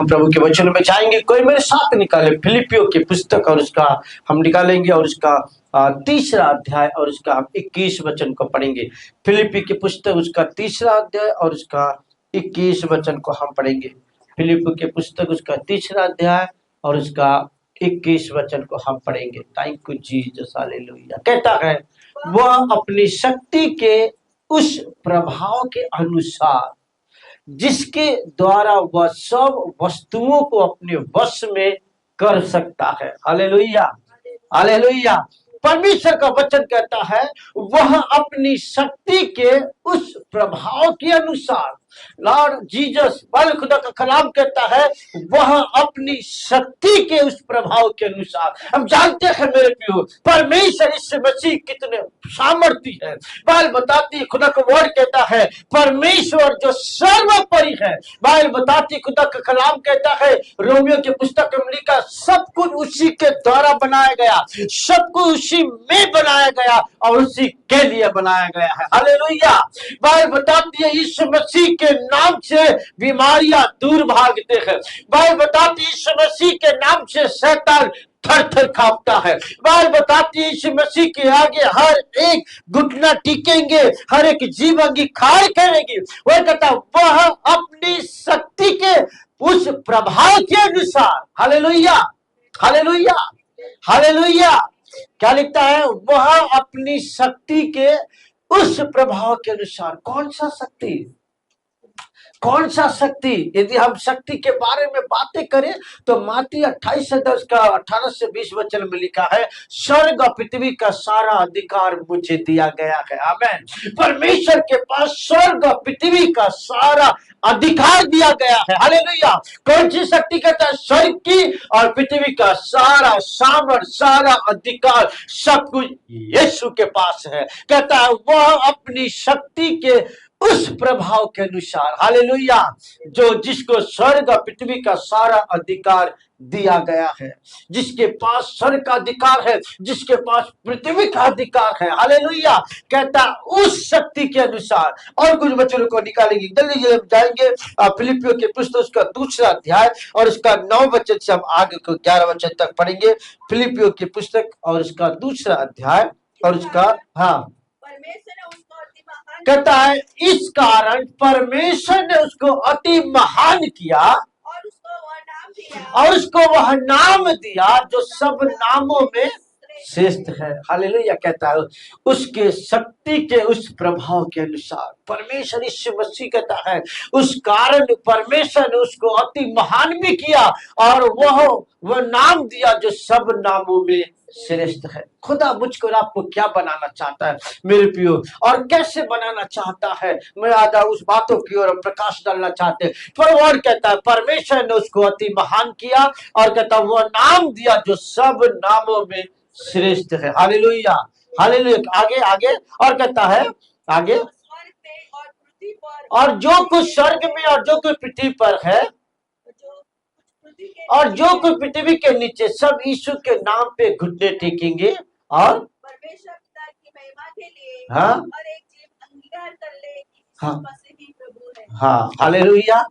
प्रभु के वचन में जाएंगे। कोई मेरे साथ निकाले फिलिपियों की पुस्तक और उसका हम निकालेंगे और उसका तीसरा अध्याय और उसका हम 21 वचन को पढ़ेंगे। फिलिपी की पुस्तक उसका तीसरा अध्याय और उसका 21 वचन को हम पढ़ेंगे। फिलिपी की पुस्तक उसका तीसरा अध्याय और उसका 21 वचन को हम पढ़ेंगे। Thank you Jesus, hallelujah. कहता है वह अपनी शक्ति के उस प्रभाव के अनुसार जिसके द्वारा वह सब वस्तुओं को अपने वश में कर सकता है। Hallelujah, hallelujah. परमेश्वर का वचन कहता है वह अपनी शक्ति के उस प्रभाव के अनुसार, लॉर्ड जीसस बाल खुदा का कलाम कहता है वह अपनी शक्ति के उस प्रभाव के अनुसार। हम जानते हैं मेरे प्रियो परमेश्वर इस मसीह कितने सामर्थी है। बाइबल बताती है, खुदा का वर्ड कहता है परमेश्वर जो सर्वोपरि है। बाइबल बताती है, खुदा का कलाम कहता है रोमियो की पुस्तक में लिखा सब कुछ उसी के द्वारा बनाया गया, सब कुछ उसी में बनाया गया और उसी के लिए बनाया गया है। हालेलुया। बाइबल बताती है इस मसीह के नाम से बीमारियां दूर भागते हैं। बाइबल बताती है इस मसीह के नाम से शैतान थर थर कांपता है। बाइबल बताती है इस मसीह के आगे हर एक घुटना टिकेंगे, हर एक जीव अंगीकार करेगी। वह कहता वह अपनी शक्ति के उस प्रभाव के अनुसार, हालेलुया, हालेलुया, हालेलुया। क्या लिखता है वह अपनी शक्ति के उस प्रभाव के अनुसार। कौन सा शक्ति, कौन सा शक्ति? यदि हम शक्ति के बारे में बातें करें तो मत्ती 28 का 18 से 20 वचन में लिखा है स्वर्ग और पृथ्वी का सारा अधिकार मुझे दिया गया है। आमेन। परमेश्वर के पास स्वर्ग और पृथ्वी का सारा अधिकार दिया गया है। हालेलुया। कौन सी शक्ति कहता है? स्वर्ग की और पृथ्वी का सारा सामर्थ, सारा अधिकार, सब कुछ यीशु के पास है। कहता है वह अपनी शक्ति के उस प्रभाव के अनुसार, हालेलुया, जो जिसको स्वर्ग और पृथ्वी का सारा अधिकार दिया गया है, जिसके पास स्वर्ग का अधिकार है, जिसके पास पृथ्वी का अधिकार है। हालेलुया। कहता उस शक्ति के अनुसार। और कुछ वचनों को निकालेंगे, जल्दी जल्दी जाएंगे फिलिपियों के पुस्तक उसका दूसरा अध्याय और उसका 9 वचन से हम आगे को 11 वचन तक पढ़ेंगे। फिलिपियों की पुस्तक और उसका दूसरा अध्याय और उसका कहता है इस कारण परमेश्वर ने उसको अति महान किया और उसको वह नाम दिया जो सब नामों में श्रेष्ठ है। हालेलुया। कहता है उसके शक्ति के उस प्रभाव के अनुसार परमेश्वर यीशु मसीह कहता है उस कारण परमेश्वर ने उसको अति महान भी किया और वह नाम दिया जो सब नामों में श्रेष्ठ है। खुदा मुझको और आपको क्या बनाना चाहता है मेरे प्रियो, और कैसे बनाना चाहता है, मैं आधा उस बातों की ओर प्रकाश डालना चाहते हैं। पर और कहता है परमेश्वर ने उसको अति महान किया और कहता है वह नाम दिया जो सब नामों में श्रेष्ठ है। Hallelujah, hallelujah. आगे आगे और कहता है आगे और जो कुछ स्वर्ग में और जो कुछ पृथ्वी पर है और जो कुछ पृथ्वी के नीचे सब यीशु के नाम पे घुटने टेकेंगे और परमेश्वर की महिमा के लिए हाँ और एक जीव अंगीकार कर ले कि हाँ मसीह ही प्रभु है। हाँ, हालेलुया,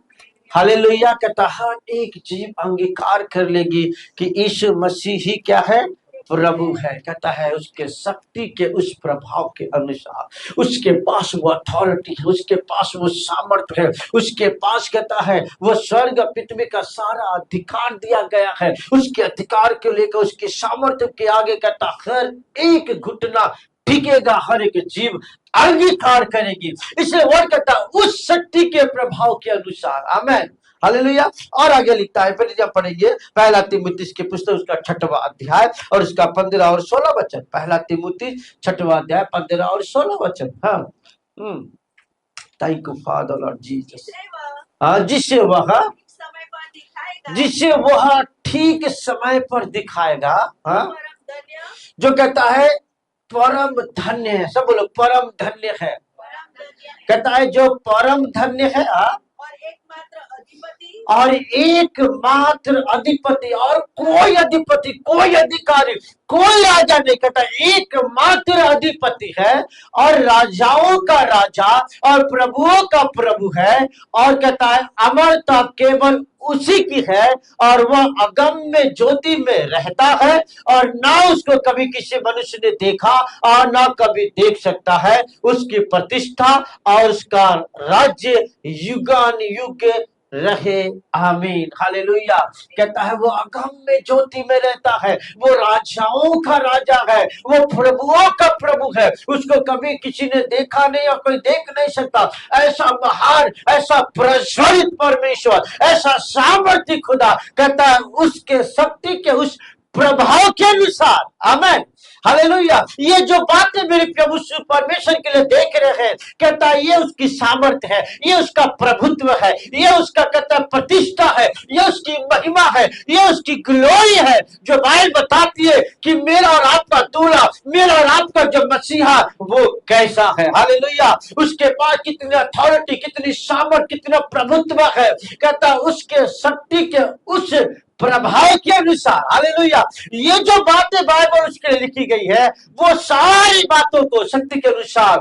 हालेलुया। कहता हर एक जीव अंगीकार कर लेगी कि यीशु मसीह ही क्या है? प्रभु है। कहता है उसके शक्ति के उस प्रभाव के अनुसार उसके पास वो अथॉरिटी है, उसके पास वो सामर्थ्य है, उसके पास कहता है वो स्वर्ग पृथ्वी का सारा अधिकार दिया गया है। उसके अधिकार को लेकर उसके सामर्थ्य के आगे कहता हर एक घुटना टिकेगा, हर एक जीव अंगीकार करेगी। इसलिए वो कहता उस शक्ति के प्रभाव के अनुसार। आमेन, हालेलुया। और आगे लिखता है, फिर जब पढ़ेंगे पहला तीमुथियुस की पुस्तक उसका 6वां अध्याय और उसका 15 और 16 वचन। पहला तीमुथियुस 6वां अध्याय 15 और 16 वचन। हाँ, thank you father Lord Jesus. हाँ, जिससे वह ठीक समय पर दिखाएगा। हाँ, जो कहता है परम धन्य है। सब बोलो परम धन्य है। कहता है जो परम धन्य है अधिपति और एकमात्र अधिपति, और कोई अधिपति, कोई अधिकारी, कोई राजा नहीं कहता, एकमात्र अधिपति है और राजाओं का राजा और प्रभुओं का प्रभु है। और कहता है अमरता केवल उसी की है और वह अगम्य ज्योति में रहता है और ना उसको कभी किसी मनुष्य ने देखा और ना कभी देख सकता है। उसकी प्रतिष्ठा और उसका राज्य युगान युग रहे, आमीन, हालेलुया। कहता है वो अगम्य ज्योति में रहता है, वो राजाओं का राजा है, वो प्रभुओं का प्रभु है, उसको कभी किसी ने देखा नहीं और कोई देख नहीं सकता। ऐसा महान, ऐसा प्रज्वलित परमेश्वर, ऐसा सामर्थ्य खुदा, कहता है उसके शक्ति के उस प्रभाव के अनुसार, आमीन, हालेलुया। ये जो बातें मेरे प्रभु परमेश्वर के लिए देख रहे हैं, कहता है ये उसकी सामर्थ्य है, ये उसका प्रभुत्व है, ये उसका कहता है प्रतिष्ठा है, ये उसकी महिमा है, ये उसकी ग्लोरी है, जो बाइबल बताती है कि मेरा और आपका दूल्हा, मेरा और आपका जो मसीहा वो कैसा है, हालेलुया। उसके पास कितनी अथॉरिटी, कितनी सामर्थ्य, कितना प्रभुत्व है, कहता है उसके शक्ति के उस प्रभाव के अनुसार, हालेलुया। ये जो बातें बाइबल उसके लिए लिखी गई है, वो सारी बातों को शक्ति के अनुसार,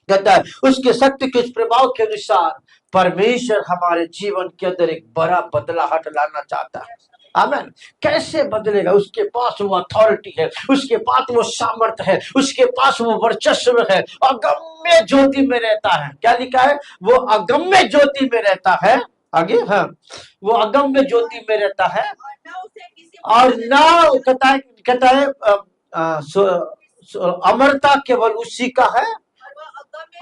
कहता है उसके शक्ति के उस प्रभाव के अनुसार परमेश्वर हमारे जीवन के अंदर एक बड़ा बदलाहट लाना चाहता है, आमीन। कैसे बदलेगा? उसके पास वो अथॉरिटी है, उसके पास वो सामर्थ्य है, उसके पास वो वर्चस्व है, अगम्य ज्योति में रहता है। क्या लिखा है? वो अगम्य ज्योति में रहता है। आगे, हाँ, वो अगम्य ज्योति में रहता है और ना कहता है अमरता केवल उसी का है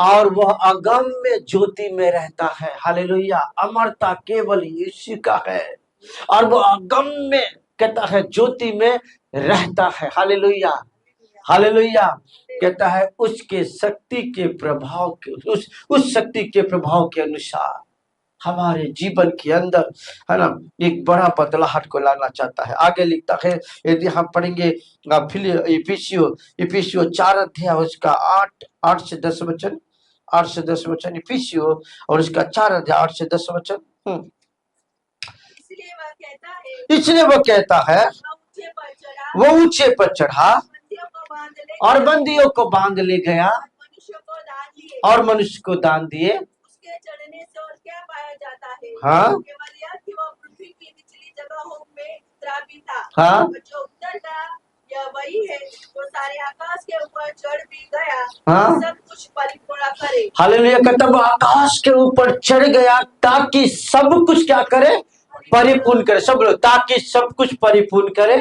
और वह अगम्य ज्योति में रहता है, हालेलुया। अमरता केवल उसी का है और वह अगम्य, कहता है, ज्योति में रहता है, हालेलुया, हालेलुया। कहता है उसके शक्ति के प्रभाव के उस शक्ति के प्रभाव के अनुसार हमारे जीवन के अंदर, है ना, एक बड़ा बदलाहट को लाना चाहता है। आगे लिखता है, यदि हम पढ़ेंगे इफिसियो 4 अध्याय उसका 8 से 10 वचन, 8 से 10 वचन, इफिसियो और उसका 4 अध्याय 8 से 10 वचन। इसलिए वह कहता है वो ऊंचे पर चढ़ा और बंदियों को बांध ले गया और मनुष्य को दान दिए। चढ़ने से और क्या पाया जाता है? हाँ, केवल यह कि वह पृथ्वी की निचली जगहों में उतरा भी था। हाँ, जो उतरता यह वही है जो सारे आकाश के ऊपर चढ़ भी गया, हाँ, सब कुछ परिपूर्ण करे। हालेलुया। कहता वो आकाश के ऊपर चढ़ गया ताकि सब कुछ क्या करे? परिपूर्ण करे। सब लोग, ताकि सब कुछ परिपूर्ण करे।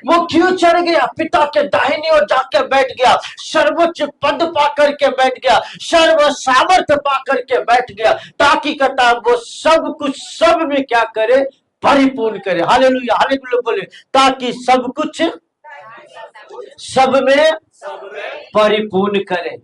वो क्यों चढ़ गया? पिता के दाहिनी ओर जाकर बैठ गया, सर्वोच्च पद पा करके बैठ गया, सर्व सामर्थ्य पा करके बैठ गया, ताकि कहता वो सब कुछ सब में क्या करे? परिपूर्ण करे। हालेलुया, हालेलुया बोले, ताकि सब कुछ सब में परिपूर्ण करे।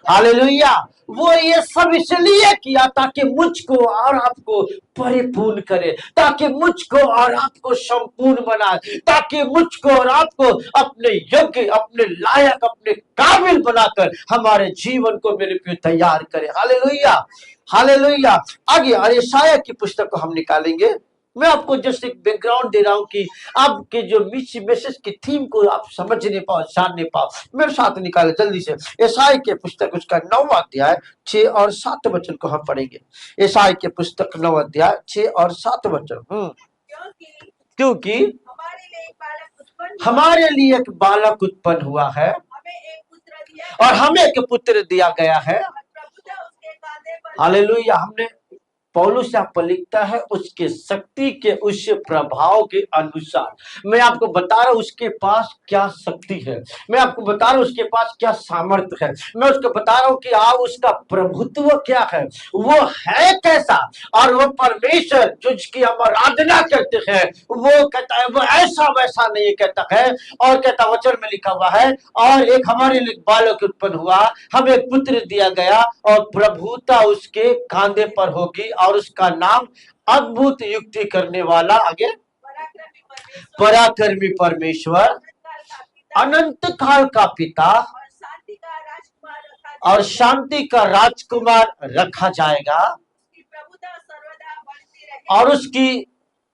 हालेलुया। वो ये सब इसलिए किया ताकि मुझको और आपको परिपूर्ण करे, ताकि मुझको और आपको संपूर्ण बनाए, ताकि मुझको और आपको अपने योग्य, अपने लायक, अपने काबिल बनाकर हमारे जीवन को मेरे पे तैयार करे। Hallelujah, hallelujah. आगे यशायाह की पुस्तक को हम निकालेंगे। मैं आपको जस्ट एक बैकग्राउंड दे रहा हूं कि आपके जो मैसेज की थीम को आप समझ नहीं पाओ, जान नहीं पाओ। मेरे साथ निकाले जल्दी से यशायाह के पुस्तक उसका 9वां अध्याय 6 और 7 वचन को हम पढ़ेंगे। यशायाह के पुस्तक 9 अध्याय 6 और 7 वचन। क्योंकि हमारे लिए एक बालक उत्पन्न हुआ है और हमें एक पुत्र दिया गया है। हालेलुया। हमने पौलुस यहाँ पर लिखता है उसके शक्ति के उस प्रभाव के अनुसार। मैं आपको बता रहा हूं उसके पास क्या शक्ति है, मैं आपको बता रहा हूं उसके पास क्या सामर्थ्य है, मैं उसको बता रहा हूं कि उसका प्रभुत्व क्या है, वो है कैसा। और वो परमेश्वर जो जिसकी हम आराधना करते हैं, वो कहता है वो ऐसा वैसा नहीं कहता है। और कहता वचन में लिखा हुआ है, और एक हमारे लिए बालक उत्पन्न हुआ, हमें एक पुत्र दिया गया और प्रभुता उसके कांधे पर होगी और उसका नाम अद्भुत युक्ति करने वाला, आगे, पराक्रमी परमेश्वर, अनंत काल का पिता और शांति का राजकुमार रखा जाएगा। और उसकी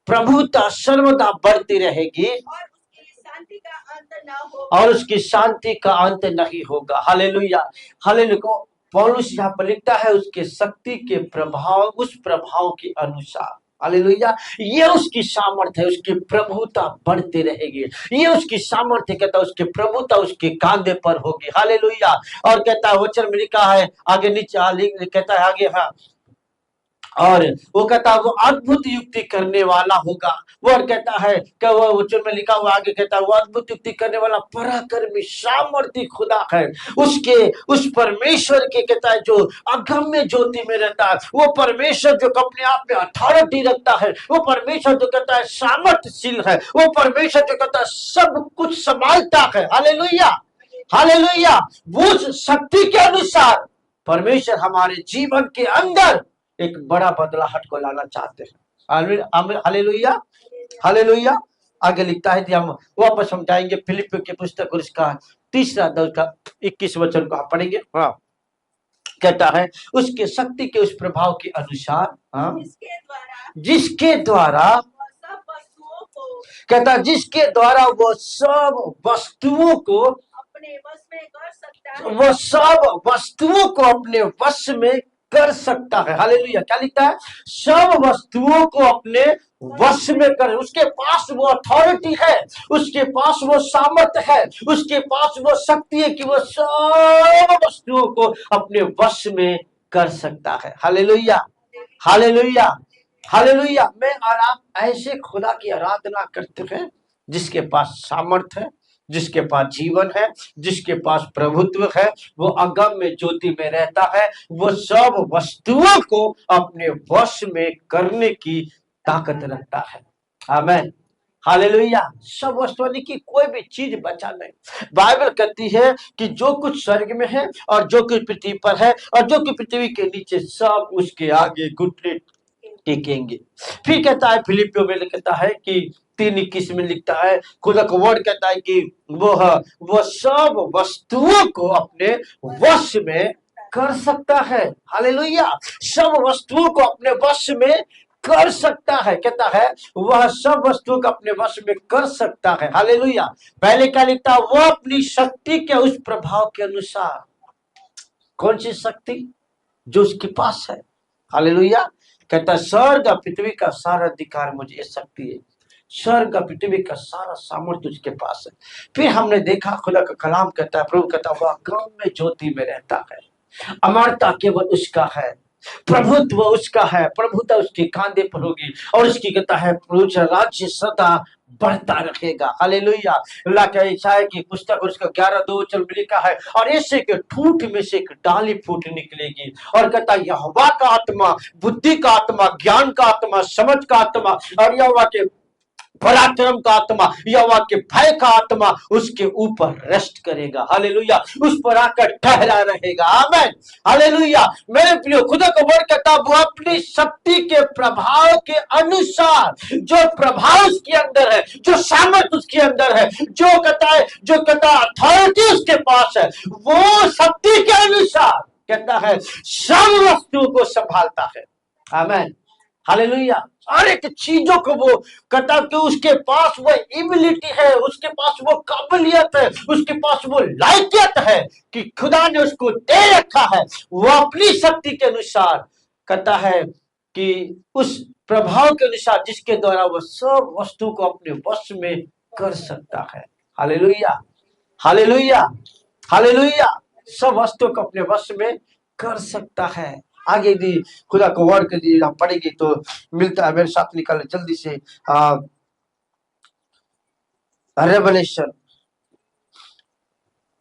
प्रभुता सर्वदा बढ़ती रहेगी और उसकी शांति का अंत न होगा। और उसकी शांति का अंत नहीं होगा। Hallelujah, hallelujah. पौलुस यहाँ पर लिखता है उसके शक्ति के प्रभाव, उस प्रभाव के अनुसार। हालेलुया, ये उसकी सामर्थ्य है, उसकी प्रभुता बढ़ती रहेगी। ये उसकी सामर्थ्य कहता है, उसकी प्रभुता उसके कांधे पर होगी। हालेलुया। और कहता है वचन में लिखा है आगे नीचे कहता है आगे, हाँ, और वो कहता है वो अद्भुत युक्ति करने वाला होगा। वो और कहता है कि वो वचन में लिखा हुआ आगे कहता है वो अद्भुत युक्ति करने वाला पराक्रमी सामर्थी खुदा है। उसके उस परमेश्वर के कहता है जो अगम्य ज्योति में रहता है, वो परमेश्वर जो अपने आप में अथॉरिटी रखता है, वो परमेश्वर जो कहता है सामर्थ्यशील है, वो परमेश्वर जो कहता है सब कुछ संभालता है। Hallelujah, hallelujah. वो शक्ति के अनुसार परमेश्वर हमारे जीवन के अंदर एक बड़ा बदलाहट को लाना चाहते हैं। Hallelujah, hallelujah. आगे लिखता है कि हम वापस हम जाएंगे फिलिपियों की पुस्तक और इसका 3 अध्याय का 21 वचन को हम पढ़ेंगे। हाँ, कहता है उसके शक्ति के उस प्रभाव के अनुसार, हाँ, जिसके द्वारा वह सब वस्तुओं को कहता है जिसके द्वारा वो सब वस्तुओं को अपने वश में कर सकता है। वो सब वस्तुओं को अपने वश में कर सकता है। हालेलुया। क्या लिखता है? सब वस्तुओं को अपने वश में कर, उसके पास वो अथॉरिटी है, उसके पास वो सामर्थ्य है, उसके पास वो शक्ति है कि वो सब वस्तुओं को अपने वश में कर सकता है। Hallelujah, hallelujah, hallelujah. मैं और आप ऐसे खुदा की आराधना करते हैं जिसके पास सामर्थ्य है, जिसके पास जीवन है, जिसके पास प्रभुत्व है, वो अगम्य ज्योति में रहता है, वो सब वस्तुओं को अपने वश में करने की ताकत रखता है। आमीन, हालेलुया। सब वस्तु की कोई भी चीज बचा नहीं। बाइबल कहती है कि जो कुछ स्वर्ग में है और जो कुछ पृथ्वी पर है और जो कुछ पृथ्वी के नीचे, सब उसके आगे घुटने टेकेंगे। फिर कहता है फिलिपियों में कहता है कि 3:21 में लिखता है खुदा का वर्ड कहता है कि वो सब वस्तुओं को अपने वश में कर सकता है। हालेलुया, सब वस्तुओं को अपने वश में कर सकता है। कहता है वह सब वस्तुओं को अपने वश में कर सकता है। हालेलुया। पहले क्या लिखता है? वो अपनी शक्ति के उस प्रभाव के अनुसार। कौन सी शक्ति? जो उसके पास है। हालेलुया। कहता है स्वर्ग और पृथ्वी का सारा अधिकार मुझे ये शक्ति है, स्वर्ग और पृथ्वी का सारा सामर्थ्य उसके पास है। फिर हमने देखा खुदा का कलाम कहता है, प्रभु कहता हुआ गांव में ज्योति में रहता है, अमरता केवल उसका है, प्रभुत्व उसका है, प्रभुता उसके कांधे पर होगी और उसकी कहता है राज्य सदा बढ़ता रहेगा। हालेलुया। अल्लाह का इच्छा है कि पुस्तक और उसका 11:2 वचन में लिखा है और ऐसे के ठूठ में से एक डाली फूट निकलेगी और कहता है यहोवा का आत्मा, बुद्धि का आत्मा, ज्ञान का आत्मा, समझ का आत्मा और यहोवा के पराक्रम का आत्मा, यहोवा के भय का आत्मा उसके ऊपर रेस्ट करेगा। हालेलुया। उस पर आकर ठहरा रहेगा। आमीन, हालेलुया। मेरे प्रिय, खुदा का वर्ड कहता वो अपनी शक्ति के प्रभाव के अनुसार, जो प्रभाव उसके अंदर है, जो सामर्थ्य उसके अंदर है, जो कहता है अथॉरिटी उसके पास है, वो शक्ति के अनुसार कहता है सब वस्तुओं को संभालता है। आमीन, हालेलुया। हर एक चीजों को वो कहता कि उसके पास वो एबिलिटी है, उसके पास वो काबिलियत है, उसके पास वो लायकियत है कि खुदा ने उसको दे रखा है। वो अपनी शक्ति के अनुसार कहता है कि उस प्रभाव के अनुसार जिसके द्वारा वो सब वस्तु को अपने वश में कर सकता है। Hallelujah, hallelujah, hallelujah. सब वस्तु को अपने वश में कर सकता है। आगे यदि खुदा को वर्ड के लिए हम पढ़ेंगे तो मिलता है, मेरे साथ निकाले जल्दी से रेवलेशन,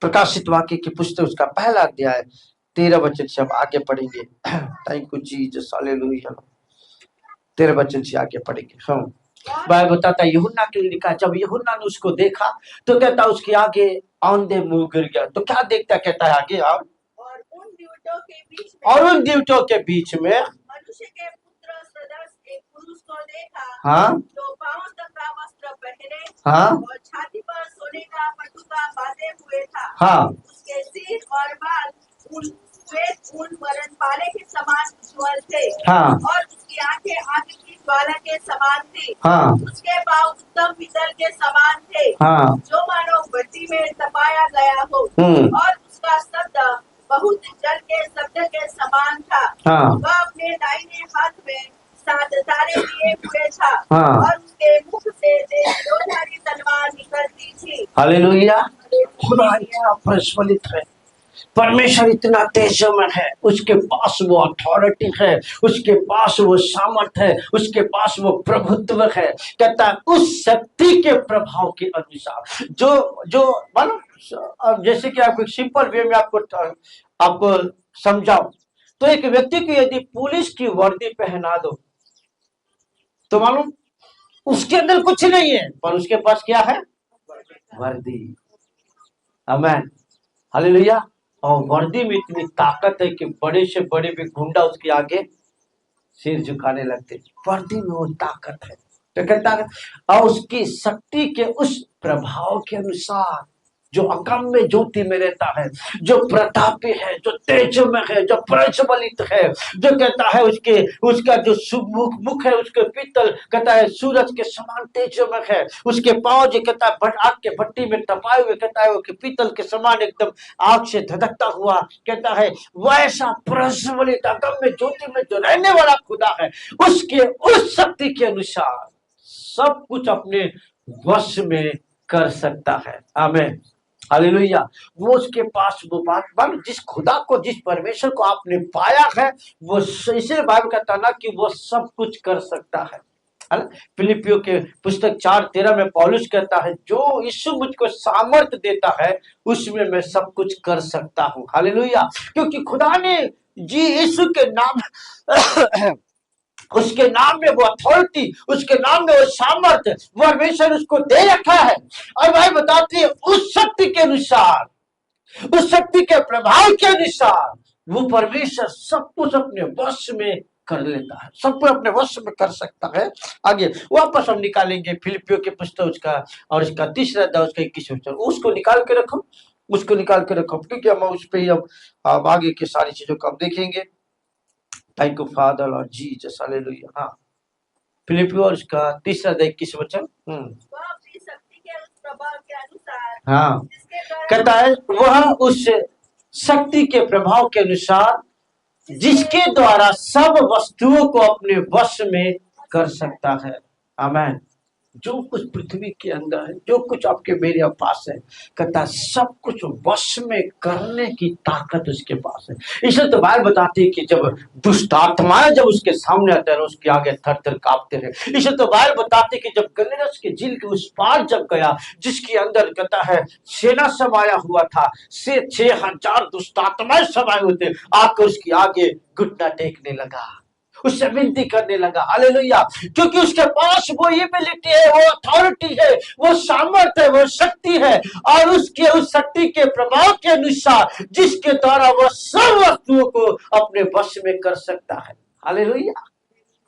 प्रकाशित वाक्य की पुस्तक उसका पहला अध्याय 13 वचन से हम आगे पढ़ेंगे। Thank you Jesus, hallelujah. 13 वचन से आगे पढ़ेंगे। हाँ, बाइबल बताता है यूहन्ना के लिए लिखा, जब यूहन्ना ने उसको देखा तो कहता उसके आगे औंधे मुंह गिर गया। तो क्या देखता, कहता है आगे आप और उन दिवटों के बीच में मनुष्य के पुत्र सदृश एक पुरुष को देखा, हाँ, जो पांव तक का वस्त्र पहने, हाँ, और छाती पर सोने का पटुका बांधे हुए था, हाँ, उसके सिर और बाल श्वेत ऊन वरन पाले के समान उज्ज्वल थे, हाँ, और उसकी आंखें आग की ज्वाला समान थी। हाँ उसके पाँव उत्तम पीतल के समान थे, हाँ जो मानो भट्टी में तपाया गया हो, और उसका शब्द बहुत जल के शब्द के समान था। हाँ वह अपने दाहिने हाथ में 7 तारे लिए हुए था, हाँ। और उसके मुख से 2 धारी तलवार निकलती थी। हालेलुया। खुदा इतना प्रज्वलित है, परमेश्वर इतना तेजोमय है, उसके पास वो अथॉरिटी है, उसके पास वो सामर्थ है, उसके पास वो प्रभुत्व है। कहता है उस शक्ति के प्रभाव के अनुसार जो जो मानो, अब जैसे कि आपको सिंपल वे में आपको समझाओ, तो एक व्यक्ति को यदि पुलिस की वर्दी पहना दो तो मालूम उसके अंदर कुछ नहीं है, पर उसके पास क्या है? वर्दी। आमेन, हालेलुया। और वर्दी में इतनी ताकत है कि बड़े से बड़े भी गुंडा उसके आगे सिर झुकाने लगते। वर्दी में वो ताकत है। तो कहता है और उसकी शक्ति के उस प्रभाव के अनुसार जो अकम्य ज्योति में रहता है, जो प्रतापी है, जो तेजोमय है, जो प्रज्वलित है, जो कहता है उसका जो मुख है उसके पीतल कहता है सूरज के समान तेजोमय है, उसके पांव जो कहता है आग के भट्टी में तपाए हुए कहता है वो कि पीतल के समान एकदम आग से धधकता हुआ, कहता है वैसा प्रज्वलित अकम्य ज्योति में जो रहने वाला खुदा है, उसके उस शक्ति के अनुसार सब कुछ अपने वश में कर सकता है। आमीन, हालेलुया। वो उसके पास वो बात जिस खुदा को, जिस परमेश्वर को आपने पाया है, वो इसे बाइबल कहता ना कि वो सब कुछ कर सकता है। फिलिपियों के पुस्तक 4:13 में पौलुस कहता है जो यीशु मुझको सामर्थ देता है उसमें मैं सब कुछ कर सकता हूँ। हालेलुया। क्योंकि खुदा ने जी यीशु के नाम उसके नाम में वो अथॉरिटी, उसके नाम में वो सामर्थ्य वो परमेश्वर उसको दे रखा है। और भाई बताते हैं उस शक्ति के अनुसार, उस शक्ति के प्रभाव के अनुसार वो परमेश्वर सब कुछ अपने वश में कर लेता है, सब कुछ अपने वश में कर सकता है। आगे वापस हम निकालेंगे फिलिपियों के पुस्तक उसका और इसका 3रा अध्याय उसका 21वां वचन, उसको निकाल के रखो, उसको निकाल के रखो, क्योंकि हम उस पर ही हम आगे की सारी चीजों को हम देखेंगे। Thank you father Lord Jesus, hallelujah. हाँ, फिलिपियों और उसका 3रा अध्याय 21वां वचन। वह अपनी शक्ति के उस प्रभाव के अनुसार, हाँ, जिसके द्वारा कहता है वह उस शक्ति के प्रभाव के अनुसार जिसके द्वारा सब वस्तुओं को अपने वश में कर सकता है। आमीन। जो कुछ पृथ्वी के अंदर है, जो कुछ आपके मेरे पास है, कहता सब कुछ वश में करने की ताकत उसके पास है। इसलिए तो बाइबल बताती है कि जब दुष्ट आत्माएं जब उसके सामने आते हैं उसके आगे थर थर कांपते रहे। इसलिए तो बाइबल बताती है कि जब गन्नेरस के झील के उस पार जब गया, जिसके अंदर कहता है सेना समाया हुआ था, से 6000 दुष्ट आत्माएं समाये हुए थे, आकर उसके आगे घुटना टेकने लगा, उससे विनती करने लगा। हालेलुया। क्योंकि उसके पास वो एबिलिटी है, वो अथॉरिटी है, वो सामर्थ्य है, वो शक्ति है, और उसके उस शक्ति के प्रभाव के अनुसार जिसके द्वारा वह सब वस्तुओं को अपने वश में कर सकता है। हालेलुया।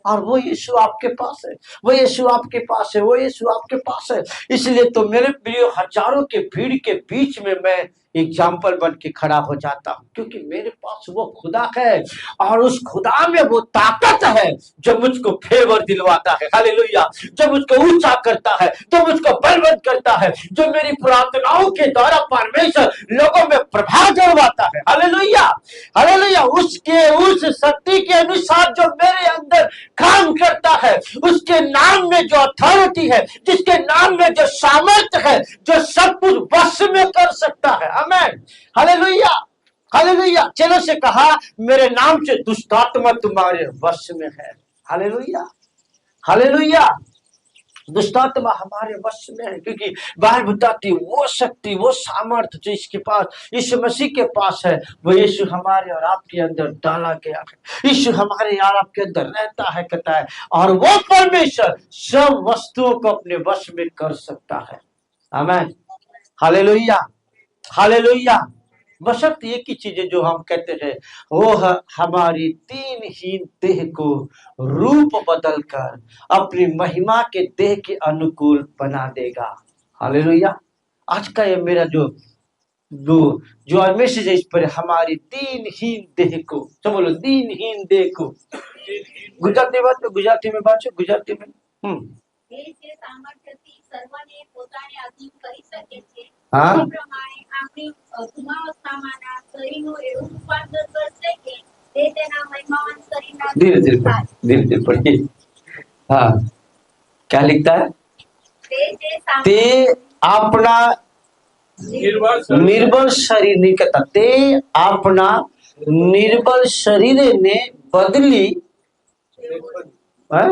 और वो यीशु आपके पास है, वो यीशु आपके पास है, वो यीशु आपके पास है। इसलिए तो मेरे प्रिय हजारों के भीड़ के बीच में मैं एग्जाम्पल बन के खड़ा हो जाता हूँ, क्योंकि मेरे पास वो खुदा है और उस खुदा में वो ताकत है जो मुझको फेवर दिलवाता है। हालेलुया। जो मुझको ऊंचा करता है, जो मुझको बलवंत करता है, जो मेरी प्रार्थनाओं के द्वारा परमेश्वर लोगों में प्रभाव दिलवाता है। Hallelujah, hallelujah. उसके उस शक्ति के अनुसार जो मेरे अंदर काम करता है, उसके नाम में जो अथॉरिटी है, जिसके नाम में जो सामर्थ्य है, जो सब कुछ वश में कर सकता है। आमीन, हालेलुया, हालेलुया। चलो से कहा मेरे नाम से दुष्टात्मा तुम्हारे वश में है। Hallelujah, hallelujah. दुष्टात्मा हमारे वश में है, क्योंकि बाइबल बताती है वो शक्ति, वो सामर्थ्य जो इसके पास, यीशु मसीह के पास है, वो यीशु हमारे और आपके अंदर डाला गया है। यीशु हमारे और आपके अंदर रहता है, कहता है, और वो परमेश्वर सब वस्तुओं को अपने वश में कर सकता है। आमीन, हालेलुया, हालेलुया। बशर्ते एक ही चीज जो हम कहते हैं, वो हमारी दीनहीन देह को रूप बदलकर अपनी महिमा के देह के अनुकूल बना देगा। हालेलुया। आज का ये मेरा जो मैसेज है इस पर, हमारी दीनहीन देह को, तो बोलो दीनहीन देह को। गुजराती में बात, गुजराती में। એ જે સામર્થ્યથી સર્વને પોતાને અધીન કરી શકે છે હા એ પ્રમાણે આપણી ધુમાવસ્થામાંના શરીરનું એવું રૂપાંતર કરશે કે તે તેના મહિમાવાન શરીરના धीरे धीरे થાય. धीरे धीरे पढ़िए। हाँ क्या लिखता है? તે જે ते સામર્થ્ય अपना निर्बल शरीर नहीं कहता, ते अपना निर्बल शरीर ने बदली हाँ?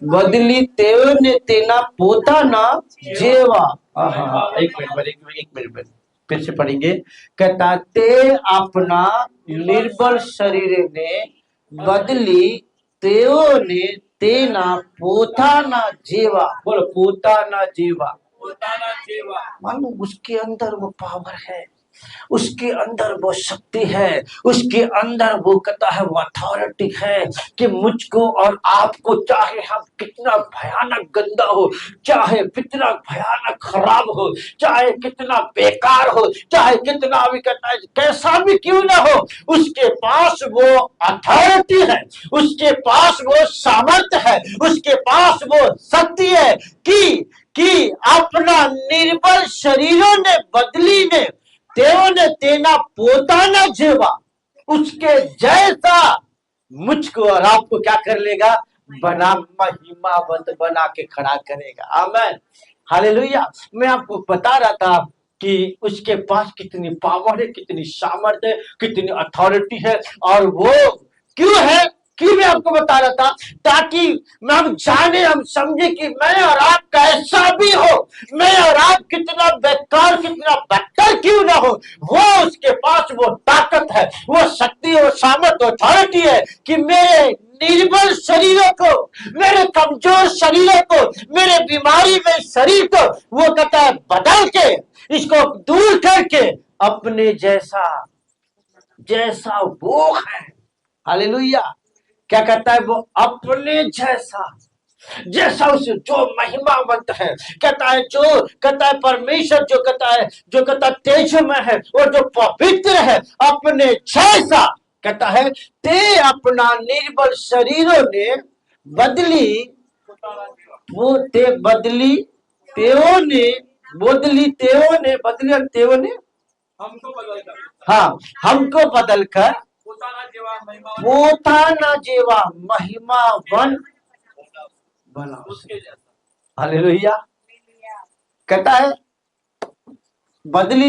बदली तेओने तेना पोताना जेवा। एक मिनट फिर से पढ़ेंगे। कहता ते अपना निर्बल शरीर ने बदली तेओने तेना पोताना जेवा। बोलो पोताना जेवा। मानो उसके अंदर वो पावर है, उसके अंदर वो शक्ति है, उसके अंदर वो कहता है वो अथॉरिटी है कि मुझको और आपको चाहे हम कितना भयानक गंदा हो, चाहे कितना भयानक खराब हो, चाहे कितना बेकार हो, चाहे कितना भी कहता है कैसा भी क्यों ना हो, उसके पास वो अथॉरिटी है, उसके पास वो सामर्थ्य है, उसके पास वो शक्ति है कि अपना निर्बल शरीरों ने बदली ने तेओने तेना पोताना जेवा, उसके जैसा मुझको और आपको क्या कर लेगा? बना महिमावंत बना के खड़ा करेगा। Amen hallelujah. मैं आपको बता रहा था कि उसके पास कितनी पावर है, कितनी सामर्थ्य है, कितनी अथॉरिटी है, और वो क्यों है, क्यों मैं आपको बता रहा था, ताकि हम जाने, हम समझे कि मैं और आप कैसा भी हो, मैं और आप कितना बेकार, कितना बदतर क्यों ना हो, वो उसके पास वो ताकत है, वो शक्ति, वो सामर्थ्य, अथॉरिटी है कि मेरे निर्बल शरीरों को, मेरे कमजोर शरीरों को, मेरे बीमारी में शरीर को वो कहता है बदल के, इसको दूर करके अपने जैसा जैसा वो है। हालेलुया। क्या कहता है? वो अपने जैसा, जैसा उसे जो महिमावंत है, कहता है जो कहता है परमेश्वर जो कहता है तेजमय है और जो पवित्र है, अपने जैसा कहता है ते अपना निर्बल शरीरों ने बदली, वो ते बदली तेओ ने हाँ हमको बदलकर पोताना जेवा महिमावन बना। हालेलुया। कहता है बदल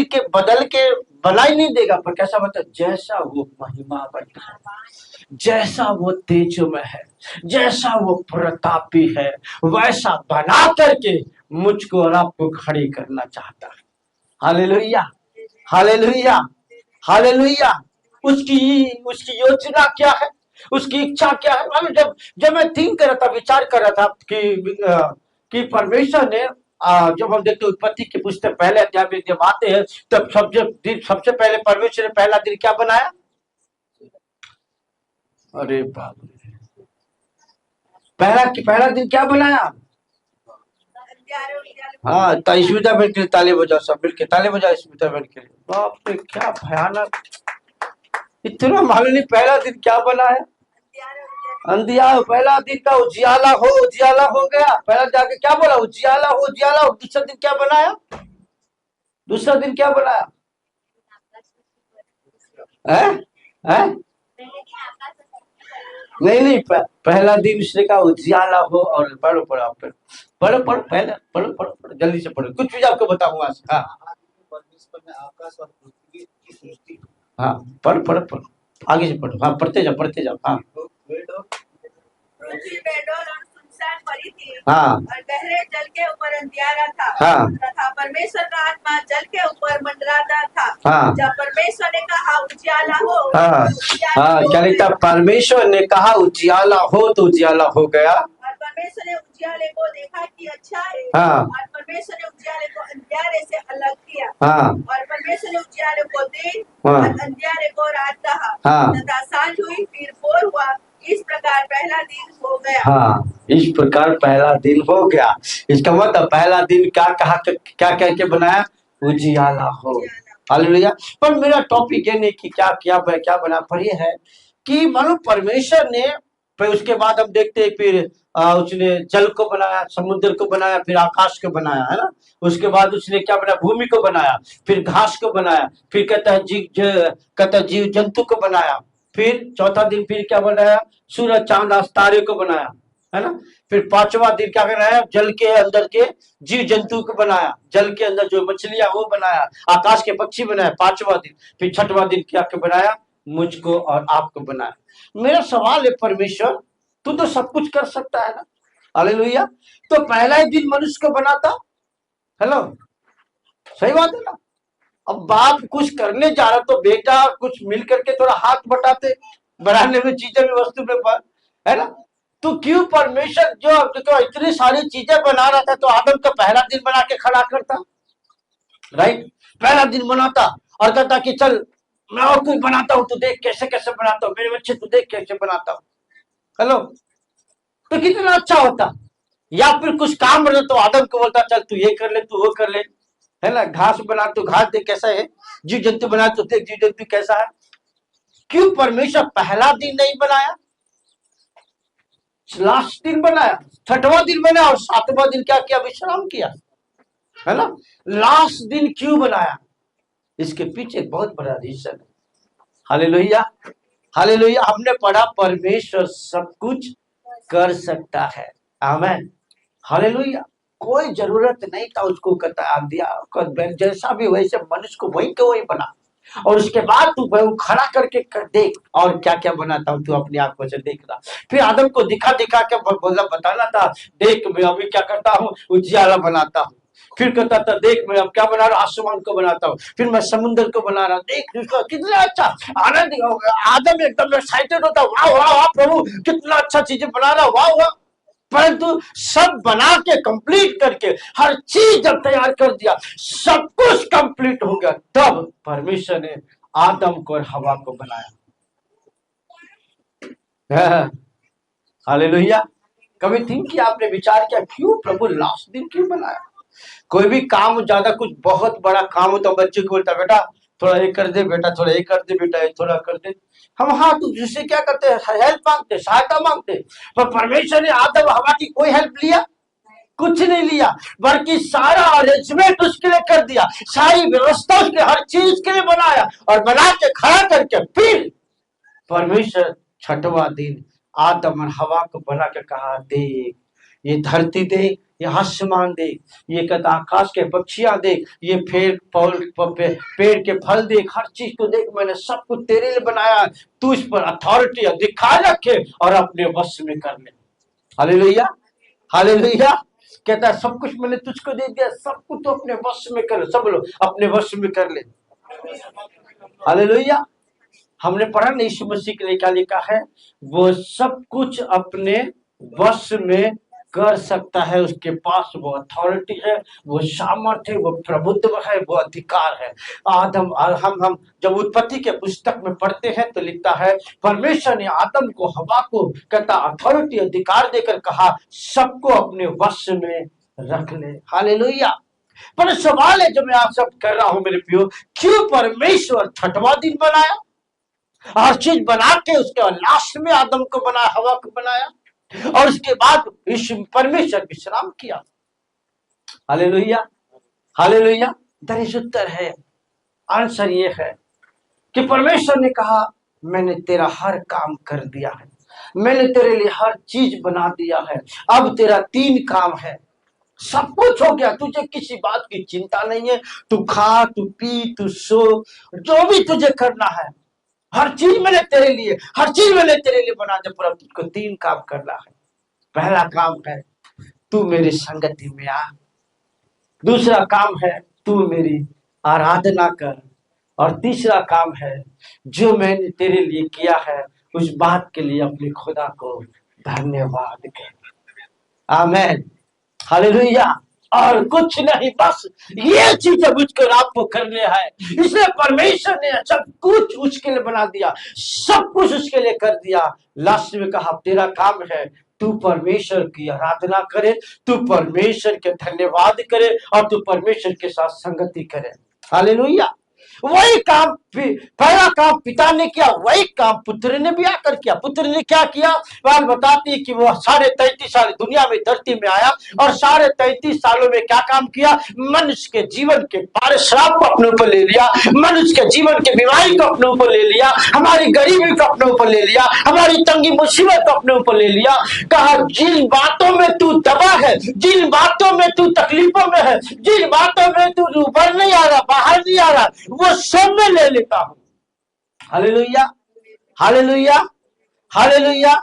के बना ही नहीं देगा, पर कैसा बता, जैसा वो महिमावन है, जैसा वो तेजमय है, जैसा वो प्रतापी है, वैसा बना करके मुझको और आपको खड़ी करना चाहता है। Hallelujah hallelujah hallelujah. उसकी योजना क्या है, उसकी इच्छा क्या है? मालूम, जब मैं थिंक कर रहा था, विचार कर रहा था कि परमेश्वर ने जब हम देखते उत्पत्ति की पुस्तक पहले अध्याय में जब आते हैं, तब सबसे पहले परमेश्वर ने पहला दिन क्या बनाया? अरे बाप रे, पहला दिन क्या बनाया? हाँ, स्मिता बहन के लिए ताली बजाओ, सब मिलके ताली बजाओ स्मिता बहन के लिए। बाप रे, क्या भयानक, इतना मालूम नहीं पहला दिन क्या बना है? अंधियारा। पहला दिन का उजियाला हो गया। पहला जाके क्या बोला? उजियाला हो। दूसरा दिन क्या बनाया? दूसरा दिन क्या बनाया? है? नहीं, पहला दिन उसने कहा उजियाला हो। और पढ़ो पहले जल्दी से पढ़ो, कुछ भी आपको बताऊंगा। परमेश्वर ने आकाश और पृथ्वी की सृष्टि। हाँ पढ़ो आगे से पढ़ो। हाँ पढ़ते जाओ। हाँ पृथ्वी बेडौल और सुनसान पड़ी थी। हाँ। और गहरे जल के ऊपर अंधियारा था। हाँ। तथा परमेश्वर का आत्मा जल के ऊपर मंडराता था। हाँ। जब परमेश्वर ने कहा उजियाला हो। हाँ क्या लिखता? परमेश्वर ने कहा उजियाला हो तो उजियाला हो गया। और परमेश्वर ने उजियाले को देखा कि अच्छा है। हाँ। और परमेश्वर ने उजियाले को अंधियारे से अलग किया। हाँ। और परमेश्वर ने उजियाले को दिन हाँ। और अंधियारे को रात कहा। हाँ। तथा सांझ हुई, फिर भोर हुआ। इस प्रकार पहला दिन हो गया। हाँ, इस प्रकार पहला दिन हो गया। इसका मतलब पहला दिन क्या कह के बनाया? उजियाला हो। हालेलुया। पर मेरा टॉपिक ये नहीं कि क्या बना, पर ये है कि मानो परमेश्वर ने फिर उसके बाद हम देखते हैं फिर उसने जल को बनाया, समुद्र को बनाया, फिर आकाश को बनाया, है ना। उसके बाद उसने क्या बनाया, भूमि को बनाया, फिर घास को बनाया, फिर कहता है जीव जंतु को बनाया, फिर चौथा दिन फिर क्या बनाया, सूरज चांद तारे को बनाया, है ना। फिर पांचवा दिन क्या बनाया, जल के अंदर के जीव जंतु को बनाया, जल के अंदर जो मछलियां वो बनाया, आकाश के पक्षी बनाया पांचवा दिन। फिर छठवां दिन क्या बनाया, मुझको और आपको बनाया। मेरा सवाल है, परमेश्वर तू तो सब कुछ कर सकता है ना, हालेलुया। तो पहला ही दिन मनुष्य को बनाता, हेलो, सही बात है ना। अब बाप कुछ करने जा रहा तो बेटा कुछ मिल करके थोड़ा हाथ बटाते, बनाने में, चीजें में, वस्तु में, है ना। तो क्यों परमेश्वर जो इतनी सारी चीजें बना रहा था तो आदम का पहला दिन बना के खड़ा करता, राइट। पहला दिन बनाता और कहता कि चल मैं और कुछ बनाता हूं, तू देख कैसे कैसे बनाता हूं, मेरे बच्चे तू देख कैसे बनाता हूं, हेलो। तो कितना अच्छा होता। या फिर कुछ काम बना तो आदम को बोलता चल तू ये कर ले, तू वो कर ले, है ना। घास बना तो घास देख कैसा है, जीव जंतु बना तो देख जीव जंतु कैसा है। क्यों परमेश्वर पहला दिन नहीं बनाया, लास्ट दिन बनाया, छठवां दिन बनाया और सातवां दिन क्या किया, विश्राम किया, है ना। लास्ट दिन क्यों बनाया, इसके पीछे एक बहुत बड़ा रीजन है। Hallelujah, hallelujah. हमने पढ़ा परमेश्वर सब कुछ कर सकता है, आमीन, हालेलुया। कोई जरूरत नहीं था उसको कहता दिया, जैसा भी वैसे मनुष्य को वही के वही बना। और उसके बाद तू खड़ा करके कर देख और क्या क्या बनाता हूं, तू अपनी आंखों से देख रहा। फिर आदम को दिखा दिखा के बोला, बताना था, देख मैं अभी क्या करता हूँ, उजियाला बनाता हूँ। फिर कहता था देख मैं अब क्या बना रहा, आसमान को बनाता हूँ, फिर मैं समुद्र को बना रहा, देख उसका कितना अच्छा आनंद। आदम एकदम एक्साइटेड होता, वाह वाह वाह प्रभु कितना अच्छा चीजें बना रहा, वाह वाह। परंतु सब बना के कंप्लीट करके हर चीज जब तैयार कर दिया, सब कुछ कंप्लीट हो गया, तब परमेश्वर ने आदम को और हवा को बनाया। हालेलुया। कभी थिंक किया आपने, विचार किया क्यों प्रभु लास्ट दिन क्यों बनाया। कोई भी काम ज्यादा कुछ बहुत बड़ा काम हो तो बच्चे को बोलता बेटा थोड़ा ये कर दे, बेटा थोड़ा ये कर दे, बेटा ये थोड़ा कर दे। हम हाँ तो जिससे क्या करते हैं, हेल्प मांगते, सहायता मांगते। पर परमेश्वर ने आदम हवा की कोई हेल्प लिया, कुछ नहीं लिया, बल्कि सारा अरेंजमेंट उसके लिए कर दिया, सारी व्यवस्था उसके हर चीज के लिए बनाया और बना के खड़ा करके फिर परमेश्वर छठवां दिन आदम और हवा को बना के कहा देख ये धरती देख, ये आसमान देख, ये कहता आकाश के पक्षियां देख, ये पेड़ के फल देख, हर चीज को देख, मैंने सब कुछ तेरे लिए बनाया, तू इस पर अथॉरिटी अधिकार रखे और अपने वश में कर ले। Hallelujah, hallelujah. कहता है सब कुछ मैंने तुझको दे दिया, सब कुछ तो अपने वश में कर ले, सब लोग अपने वश में कर ले। हालेलुया। हमने पढ़ा नहीं यीशु मसीह के लिए क्या लिखा है, वो सब कुछ अपने वश में कर सकता है, उसके पास वो अथॉरिटी है, वो सामर्थ्य है, वो प्रभुत्व है, वो अधिकार है। आदम हम जब उत्पत्ति के पुस्तक में पढ़ते हैं तो लिखता है परमेश्वर ने आदम को हवा को कहता अथॉरिटी अधिकार देकर कहा सबको अपने वश में रख ले। हालेलुया। पर सवाल है जो मैं आप सब कर रहा हूं मेरे प्रियो, क्यों परमेश्वर छठवां दिन बनाया, हर चीज बना के उसके लास्ट में आदम को बनाया, हवा को बनाया और उसके बाद परमेश्वर विश्राम किया। Hallelujah, hallelujah. दरिश उत्तर है, आंसर ये है कि परमेश्वर ने कहा मैंने तेरा हर काम कर दिया है, मैंने तेरे लिए हर चीज बना दिया है, अब तेरा 3 काम है, सब कुछ हो गया, तुझे किसी बात की चिंता नहीं है, तू खा, तू पी, तू सो, जो भी तुझे करना है हर चीज मैंने तेरे लिए, हर चीज मैंने तेरे लिए बना दिया, पर तुझको 3 काम करना है। पहला काम है तू मेरी संगति में आ, दूसरा काम है तू मेरी आराधना कर और तीसरा काम है जो मैंने तेरे लिए किया है उस बात के लिए अपने खुदा को धन्यवाद कर। आमीन, हालेलुया। और कुछ नहीं, बस ये चीजें मुझको आपको करने हैं, इसलिए परमेश्वर ने सब कुछ उसके लिए बना दिया, सब कुछ उसके लिए कर दिया। लास्ट में कहा तेरा काम है तू परमेश्वर की आराधना करे, तू परमेश्वर के धन्यवाद करे और तू परमेश्वर के साथ संगति करे। हालेलुया। वही काम पहला काम पिता ने किया, वही काम पुत्र ने भी आकर किया। पुत्र ने क्या किया? बाइबल बताती है कि वो 33.5 साल दुनिया में धरती में आया और 33.5 सालों में क्या काम किया? मनुष्य के जीवन के सारे श्राप को अपने ऊपर ले लिया, मनुष्य के जीवन के बीमारी को अपने ऊपर ले लिया, हमारी गरीबी को अपने ऊपर ले लिया, हमारी तंगी मुसीबत को अपने ऊपर ले लिया। कहा जिन बातों में तू दबा है, जिन बातों में तू तकलीफों में है, जिन बातों में तू ऊपर नहीं आ रहा, बाहर नहीं आ रहा, वो सब मैं ले लेता हूं। Hallelujah, hallelujah, hallelujah.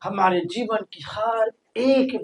हमारे जीवन की हर एक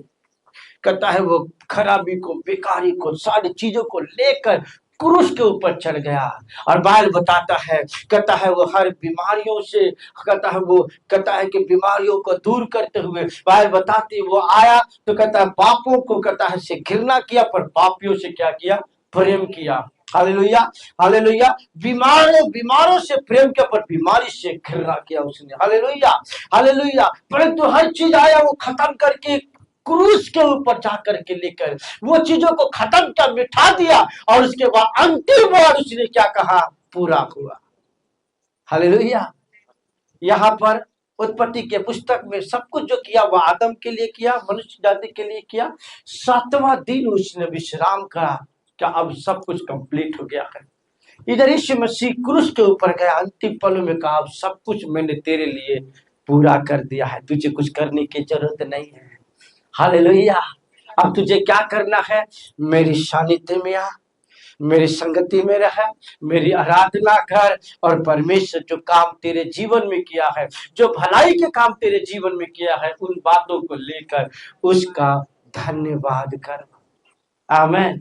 कहता है वो खराबी को, बेकारी को, सारी चीजों को लेकर क्रूस के ऊपर चढ़ गया। और बाइबल बताता है, कहता है वो हर बीमारियों से, कहता है वो, कहता है कि बीमारियों को दूर करते हुए बाइबल बताती है वो आया तो कहता है पापों को, कहता है से घृणा किया, पर पापियों से क्या किया? प्रेम किया। Hallelujah, hallelujah. बीमारों से प्रेम किया, पर बीमारी से घृणा किया उसने। Hallelujah, hallelujah. परंतु हर चीज आया वो खत्म करके क्रूस के ऊपर जाकर के लेकर वो चीजों को खत्म किया, मिटा दिया, और उसके बाद अंतिम बार उसने क्या कहा? पूरा हुआ। हालेलुया। यहाँ पर उत्पत्ति के पुस्तक में सब कुछ जो किया वो आदम के लिए किया, मनुष्य जाति के लिए किया। 7वां दिन उसने विश्राम करा। क्या अब सब कुछ कंप्लीट हो गया है? इधर यीशु मसीह क्रूस के ऊपर गया, अंतिम पलों में कहा अब सब कुछ मैंने तेरे लिए पूरा कर दिया है, तुझे कुछ करने की जरूरत नहीं है। हालेलुया। अब तुझे क्या करना है? मेरी सानिध्य में आ, मेरी संगति में रह, मेरी आराधना कर, और परमेश्वर जो काम तेरे जीवन में किया है, जो भलाई के काम तेरे जीवन में किया है, उन बातों को लेकर उसका धन्यवाद कर। आमीन,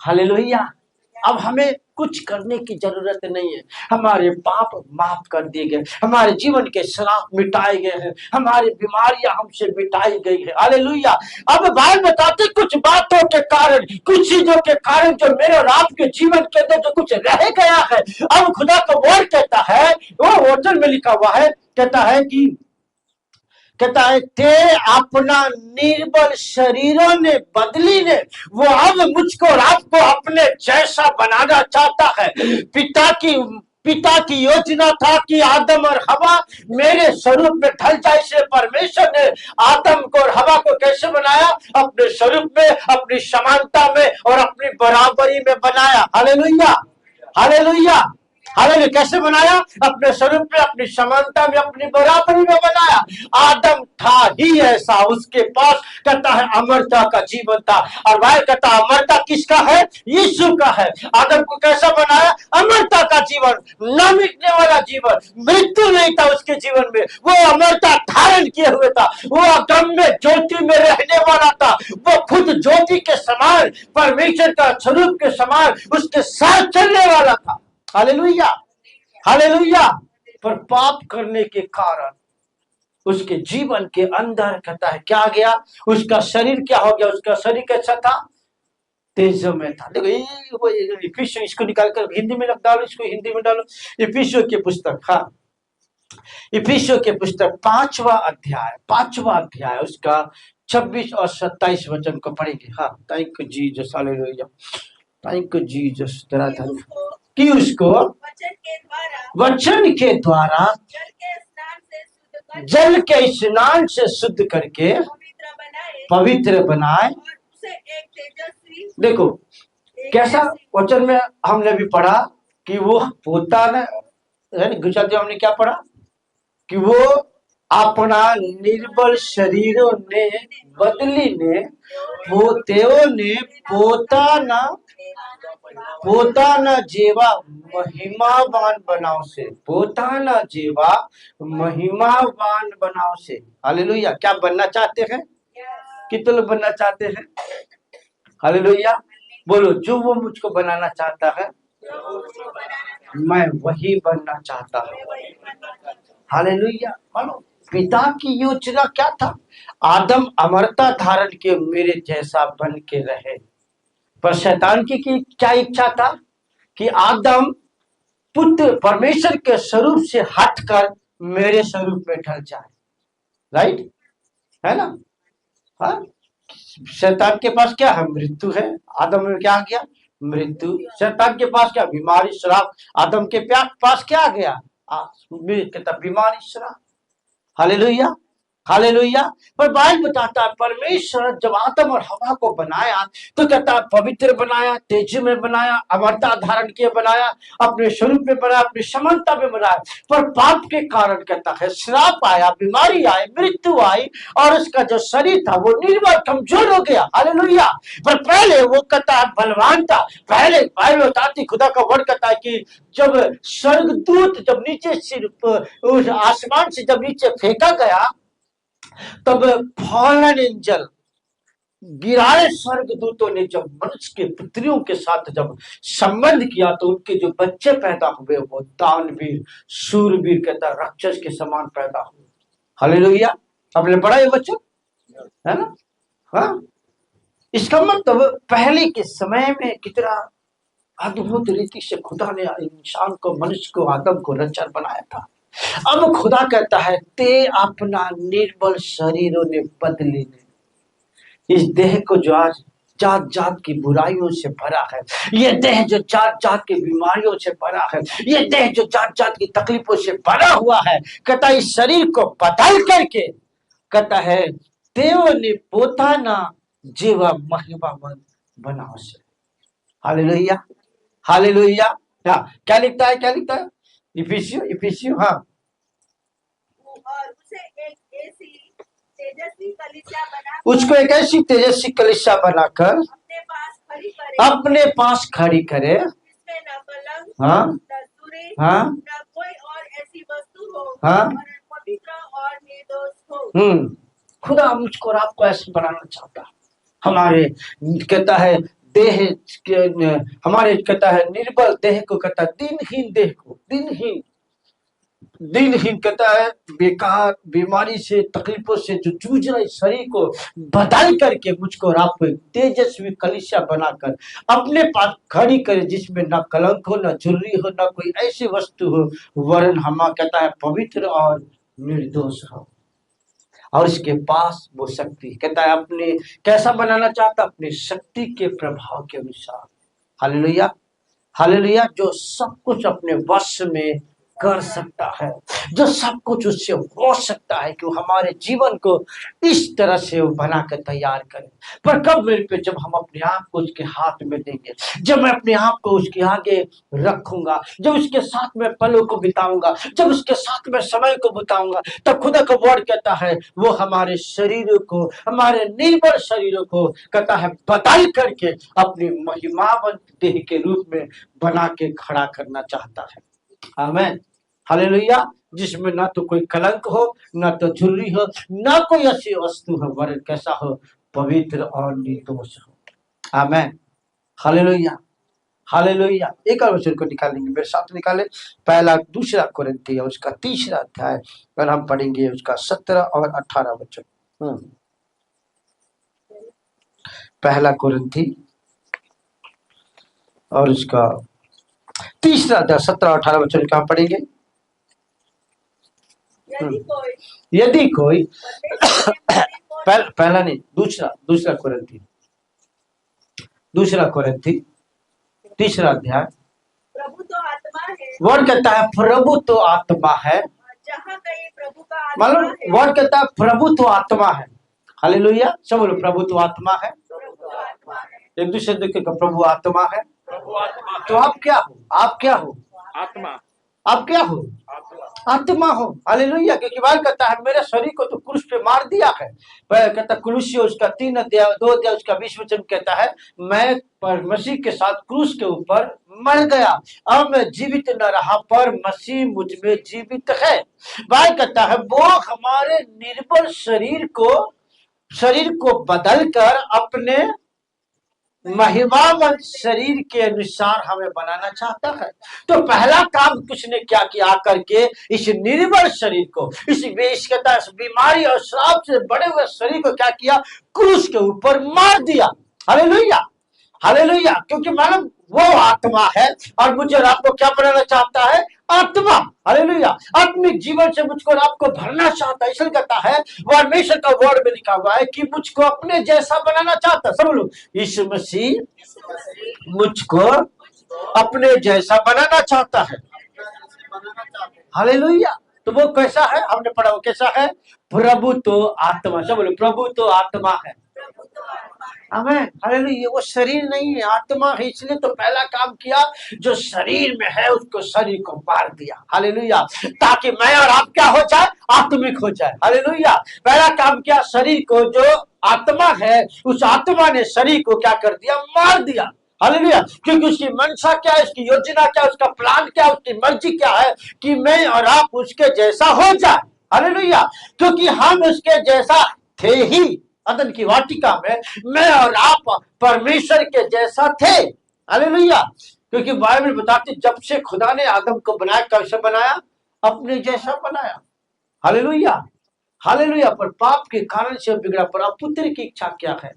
हालेलुया। अब हमें कुछ करने की जरूरत नहीं है, हमारे पाप माफ कर दिए गए, हमारे जीवन के श्राप मिटाए गए हैं, हमारी बीमारियां हमसे मिटाई गई है। हालेलुया। अब बाइबल बताते कुछ बातों के कारण, कुछ चीजों के कारण जो मेरे और आपके जीवन के अंदर जो कुछ रह गया है, अब खुदा का वर्ड कहता है, वो वचन में लिखा हुआ है, कहता है कि कहता है ते अपना निर्बल शरीरों ने बदली ने वो अब मुझको और आपको अपने जैसा बनाना चाहता है। पिता की योजना था कि आदम और हवा मेरे स्वरूप में ढल जाए। से परमेश्वर ने आदम को और हवा को कैसे बनाया? अपने स्वरूप में, अपनी समानता में और अपनी बराबरी में बनाया। Hallelujah, hallelujah, hallelujah. कैसे बनाया? अपने स्वरूप में, अपनी समानता में, अपनी बराबरी में बनाया। आदम था ही ऐसा, उसके पास कहता है अमरता का जीवन था। और भाई कहता है अमरता किसका है? यीशु का है। आदम को कैसा बनाया? अमरता का जीवन, न मिटने वाला जीवन, मृत्यु नहीं था उसके जीवन में, वो अमरता धारण किए हुए था, वो अगम्य ज्योति में रहने वाला था, वो खुद ज्योति के समान, परमेश्वर का स्वरूप के समान उसके साथ चलने वाला था। Hallelujah, hallelujah. पर पाप करने के कारण उसके जीवन के अंदर कहता है क्या गया? उसका शरीर क्या हो गया? उसका शरीर कैसा था? तेजो में था। देखो इफिसियों, इसको निकाल कर हिंदी में डालो, इसको हिंदी में डालो। इफिसियों की पुस्तक, हाँ, इफिसियों के पुस्तक 5वां अध्याय उसका 26 और 27 वचन को पढ़ेंगे। हाँ, thank you Jesus, hallelujah, thank you Jesus. तेरा धन्यवाद कि उसको वचन के द्वारा जल के स्नान से शुद्ध करके पवित्र बनाए। देखो कैसा वचन में हमने भी पढ़ा कि वो पोता ने, गुजराती हमने क्या पढ़ा कि वो अपना निर्बल शरीरों ने बदली ने पोतेओ ने પોતાના જેવા મહિમાવાન બનાવશે, પોતાના જેવા મહિમાવાन बनावसे। हालेलुया। क्या बनना चाहते हैं? कितने लोग बनना चाहते हैं? हालेलुया। बोलो, जो वो मुझको बनाना चाहता है मैं वही बनना चाहता हूँ। हालेलुया। मानो पिता की योजना क्या था? आदम अमरता धारण के मेरे जैसा बन के रहे। पर शैतान की क्या इच्छा था कि आदम पुत्र परमेश्वर के स्वरूप से हटकर मेरे स्वरूप में ढल जाए। राइट है ना? हाँ, शैतान के पास क्या है? मृत्यु है। आदम में क्या आ गया? मृत्यु। शैतान के पास क्या? बीमारी, श्राप। आदम के पास क्या गया? कहता बीमारी, श्राप। Hallelujah, hallelujah. पर बाइबल बताता है परमेश्वर जब आदम और हवा को बनाया तो कहता है पवित्र बनाया, तेज में बनाया, अमरता धारण किए बनाया, अपने स्वरूप में बनाया, अपनी समानता में बनाया। पर पाप के कारण कहता है श्राप आया, बीमारी आई, मृत्यु आई और उसका जो शरीर था वो निर्बल, कमजोर हो गया। हालेलुया। पर पहले वो कहता है बलवान था। पहले बाइबल बताती, खुदा का वर्ड कहता है कि जब स्वर्गदूत जब नीचे सिर्फ उस आसमान से जब नीचे फेंका गया तब फॉलन एंजल, गिराए स्वर्गदूतों ने जब मनुष्य के पुत्रियों के साथ जब संबंध किया तो उनके जो बच्चे पैदा हुए वो दानवीर, शूरवीर, कहता है राक्षस के समान पैदा हुए। हालेलुया। आपने पढ़ा ये बच्चा, है ना? हाँ, इसका मतलब पहले के समय में कितना अद्भुत रीति से खुदा ने इंसान को, मनुष्य को, आदम को रचा बनाया था। अब खुदा कहता है ते अपना निर्बल शरीरों ने बदले ने इस देह को जो आज जात जात की बुराइयों से भरा है, ये देह जो जात जात की बीमारियों से भरा है, ये देह जो जात जात की तकलीफों से भरा हुआ है, कहता है इस शरीर को बदल करके कहता है देव ने पोताना जीवा महिमावन बनाओ से। Hallelujah, hallelujah. क्या लिखता है, क्या लिखता है? इफिसियों हाँ। और उसे एक ऐसी तेजस्वी कलीसिया बना, उसको एक ऐसी तेजस्वी कलीसिया बनाकर अपने पास खड़ी करे, जिसमें न कलंक, हाँ, न दूरी, हाँ, न कोई और ऐसी वस्तु हो, हाँ, और पवित्र और निर्दोष हो। खुदा मुझको और आपको ऐसे बनाना चाहता है। हमारे कहता है देह हमारे कहता है निर्बल देह को, कहता है दिनहीन देह को, दिनहीन कहता है बेकार बीमारी से, तकलीफों से जो जूझ रहे शरीर को बदल करके मुझको और आपको एक तेजस्वी कलीसिया बनाकर अपने पास खड़ी करे, जिसमें ना कलंक हो, ना झुर्री हो, ना कोई ऐसी वस्तु हो, वरन हम कहता है पवित्र और निर्दोष हो। और इसके पास वो शक्ति, कहता है अपने कैसा बनाना चाहता? अपनी शक्ति के प्रभाव के अनुसार। Hallelujah, hallelujah. जो सब कुछ अपने वश में कर सकता है, जो सब कुछ उससे हो सकता है कि वो हमारे जीवन को इस तरह से वो बनाकर तैयार करे। पर कब मेरे पे? जब हम अपने आप को उसके हाथ में देंगे, जब मैं अपने आप को उसके आगे रखूंगा, जब उसके साथ में पलों को बिताऊंगा, जब उसके साथ में समय को बिताऊंगा, तब खुदा का वर्ड कहता है वो हमारे शरीरों को, हमारे निर्बल शरीरों को कहता है बदल करके अपनी महिमावंत देह के रूप में बना के खड़ा करना चाहता है। आमीन, हालेलुया। जिसमें ना तो कोई कलंक हो, ना तो झुर्री हो, ना कोई ऐसी वस्तु हो, वरन कैसा हो? पवित्र और निर्दोष हो। आमीन, हालेलुया, हालेलुया। एक और वचन को निकालेंगे, मेरे साथ निकाले। पहला दूसरा कोरिन्थी और उसका 3रा अध्याय और हम पढ़ेंगे उसका 17 और 18 वचन। पहला कोरिन्थी और उसका 3रा अध्याय 17 और 18 वचन का पढ़ेंगे। यदि कोई पहला नहीं, दूसरा कोरिन्थी 3रा अध्याय। प्रभु तो आत्मा है, वर्ड कहता है प्रभु तो आत्मा है। जहाँ कहीं प्रभु का आत्मा मालूम, है, वर्ड कहता है प्रभु तो आत्मा है। हालेलुया, सब बोलो प्रभु तो आत्मा है। एक दूसरे देख के प्रभु आत्मा है। तो आप क्या हो? आप क्या हो? आत्मा। आप क्या हो? आत्मा हो। हालेलुया। क्योंकि बाइबल कहता है मेरे शरीर को तो क्रूस पे मार दिया है। कहता कुलुस्सियों उसका 3 अध्याय 2 अध्याय उसका 20 वचन कहता है मैं पर मसीह के साथ क्रूस के ऊपर मर गया, अब मैं जीवित न रहा पर मसीह मुझ में जीवित है। बाइबल कहता है वो हमारे निर्बल शरीर को बदलकर अपने महिमावंत शरीर के अनुसार हमें बनाना चाहता है। तो पहला काम किसने क्या किया? आकर के इस निर्बल शरीर को, इस बीमारी और श्राप से बड़े हुए शरीर को क्या किया? क्रूस के ऊपर मार दिया। Hallelujah, hallelujah. क्योंकि मालूम वो आत्मा है और मुझे और आपको क्या बनाना चाहता है? आत्मा, हालेलुया, आत्मिक जीवन से मुझको और आपको भरना चाहता है। इसलिए कहता है परमेश्वर का वर्ड में लिखा हुआ है कि मुझको अपने जैसा बनाना चाहता है। सब लोग, यीशु मसीह मुझको अपने जैसा बनाना चाहता है। हालेलुया। तो वो कैसा है, हमने पढ़ा वो कैसा है, प्रभु तो आत्मा। सब बोलो प्रभु तो आत्मा है। आमेन, हालेलुया। वो शरीर नहीं है, आत्मा है। इसलिए तो पहला काम किया, जो शरीर में है उसको शरीर को मार दिया। हालेलुया, ताकि मैं और आप क्या हो जाए, आत्मिक हो जाए। हालेलुया, पहला काम किया, शरीर को, जो आत्मा है उस आत्मा ने शरीर को क्या कर दिया, मार दिया। हालेलुया, क्योंकि उसकी मंशा क्या है, उसकी योजना क्या है, उसका प्लान क्या है, उसकी मर्जी क्या है कि मैं और आप उसके जैसा हो जाए। हालेलुया, क्योंकि हम उसके जैसा थे ही। अदन की वाटिका में मैं और आप परमेश्वर के जैसा थे। हालेलुया, क्योंकि बाइबल बताती जब से खुदा ने आदम को बनाया, कैसे बनाया, अपने जैसा बनाया। Hallelujah, hallelujah. पर पाप के कारण से बिगड़ा। पर अब पुत्र की इच्छा क्या है,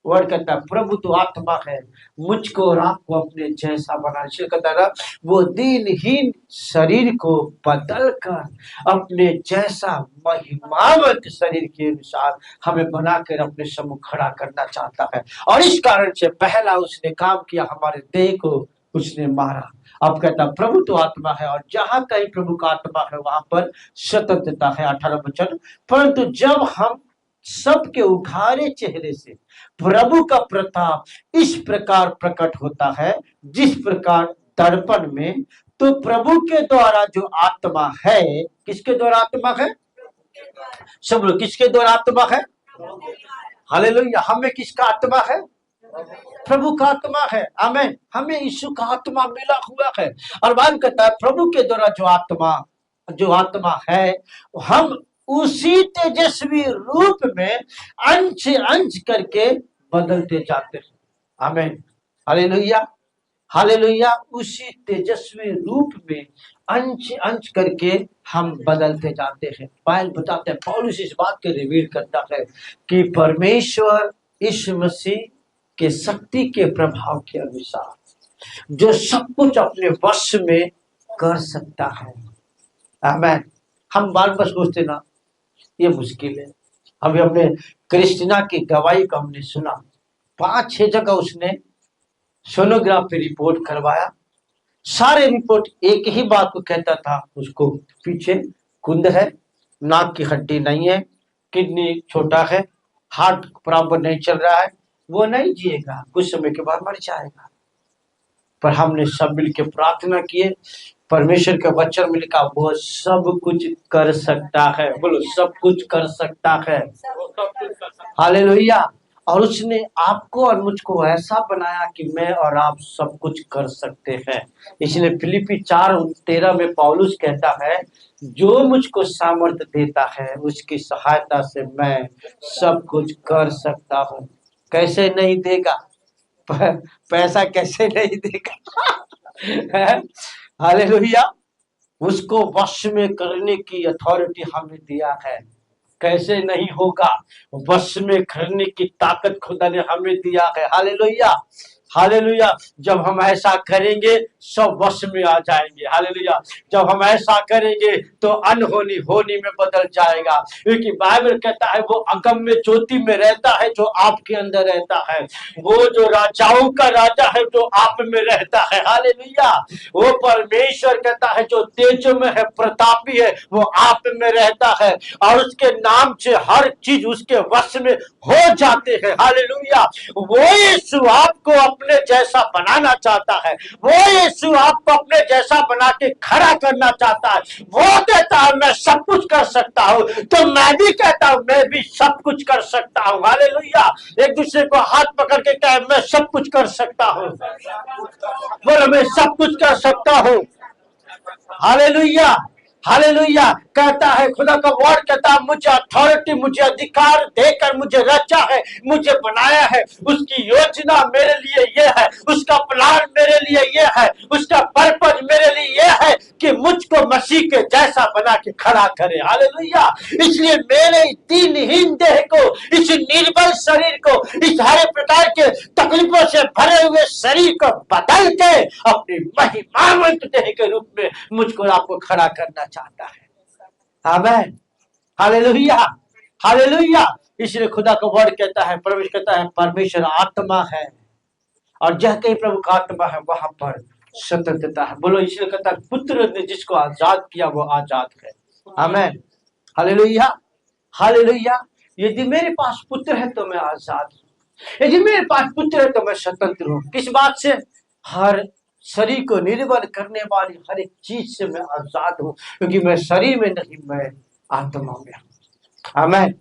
वर्ड कहता है प्रभु तो आत्मा है, मुझको और आपको अपने जैसा बना। कहता है वो दीनहीन शरीर को बदल कर अपने जैसा महिमावंत शरीर के अनुसार हमें बनाकर अपने सम्मुख खड़ा करना चाहता है। और इस कारण से पहला उसने काम किया, हमारे देह को उसने मारा। अब कहता प्रभु तो आत्मा है, और जहां कहीं प्रभु का आत्मा है वहां पर स्वतंत्रता है। 18 वचन, परंतु जब हम सबके उघारे चेहरे से प्रभु का प्रताप इस प्रकार प्रकट होता है, जिस प्रकार दर्पण में, तो प्रभु के द्वारा जो आत्मा है, किसके द्वारा आत्मा है, सब लोग, किसके द्वारा आत्मा है, हालेलुया, हमें किसका आत्मा है, प्रभु का आत्मा है। आमीन, हमें यीशु का आत्मा मिला हुआ है। और बाइबल कहता है प्रभु के द्वारा जो आत्मा है, हम उसी तेजस्वी रूप में अंश अंश करके बदलते जाते हैं। आमीन, हालेलुया, हालेलुया। उसी तेजस्वी रूप में अंश अंश करके हम बदलते जाते हैं। बाइबल बताते हैं, पौलुस इस बात के रिवील करता है कि परमेश्वर यीशु मसीह के शक्ति के प्रभाव के अनुसार जो सब कुछ अपने वश में कर सकता है। आमीन। हम बार बार सोचते ना, ये मुश्किल है। अभी हमने क्रिस्टीना की गवाही को हमने सुना, 5-6 जगह उसने सोनोग्राफी रिपोर्ट करवाया। सारे रिपोर्ट एक ही बात को कहता था, उसको पीछे कुंद है, नाक की हड्डी नहीं है, किडनी छोटा है, हार्ट बराबर नहीं चल रहा है, वो नहीं जिएगा, कुछ समय के बाद मर जाएगा। पर हमने सब मिल के प्रार्थना किए, परमेश्वर के वचन में लिखा वो सब कुछ कर सकता है। बोलो सब कुछ कर सकता है। हालेलुया। और उसने आपको और मुझको ऐसा बनाया कि मैं और आप सब कुछ कर सकते हैं। इसलिए फिलिपी 4:13 में पौलुस कहता है, जो मुझको सामर्थ्य देता है उसकी सहायता से मैं सब कुछ कर सकता हूँ। कैसे नहीं देगा, पैसा कैसे नहीं देगा। हालेलुया, उसको वश में करने की अथॉरिटी हमें दिया है। कैसे नहीं होगा, वश में करने की ताकत खुदा ने हमें दिया है। Hallelujah, hallelujah. जब हम ऐसा करेंगे सब वश में आ जाएंगे। हालेलुया, जब हम ऐसा करेंगे तो अनहोनी होनी में बदल जाएगा, क्योंकि बाइबल कहता है वो अगम्य ज्योति में रहता है जो आपके अंदर रहता है। वो जो राजाओं का राजा है जो आप में रहता है। हालेलुया, वो परमेश्वर कहता है जो तेज में है, प्रतापी है, वो आप में रहता है, और उसके नाम से हर चीज उसके वश में हो जाते हैं। हालेलुया, वो यीशु आपको अपने जैसा बनाना चाहता है, वो यीशु आपको अपने जैसा बना के खड़ा करना चाहता है। वो कहता है मैं सब कुछ कर सकता हूँ, तो मैं भी कहता हूँ मैं भी सब कुछ कर सकता हूँ। हालेलुया, एक दूसरे को हाथ पकड़ के कहे मैं सब कुछ कर सकता हूँ। बोलो मैं सब कुछ कर सकता हूँ। Hallelujah, hallelujah. कहता है खुदा का वर्ड कहता है मुझे अथॉरिटी, मुझे अधिकार देकर मुझे रचा है, मुझे बनाया है। उसकी योजना मेरे लिए ये है, उसका प्लान मेरे लिए ये है, उसका पर्पज मेरे लिए ये है कि मुझको मसीह के जैसा बना के खड़ा करे। हालेलुया, इसलिए मेरे दीनहीन देह को, इस निर्बल शरीर को, इस हर प्रकार के तकलीफों से भरे हुए शरीर को बदल के अपनी महिमावंत देह के रूप में मुझको और आपको खड़ा करना चाहता है। आमीन, हालेलुया, हालेलुया। इसलिए खुदा का वर्ड कहता है, परमेश्वर कहता है परमेश्वर आत्मा है और जहाँ कहीं प्रभु का आत्मा है वहां पर स्वतंत्रता है। बोलो, इसलिए कहता है पुत्र ने जिसको आजाद किया वो आजाद है। आमीन, हालेलुया, हालेलुया। यदि मेरे पास पुत्र है तो मैं आजाद हूँ, यदि मेरे पास पुत्र है तो मैं स्वतंत्र हूँ। किस बात से? हर शरीर को निर्बल करने वाली हर एक चीज से मैं आजाद हूँ, क्योंकि मैं शरीर में नहीं, मैं आत्मा में हूँ। आमीन,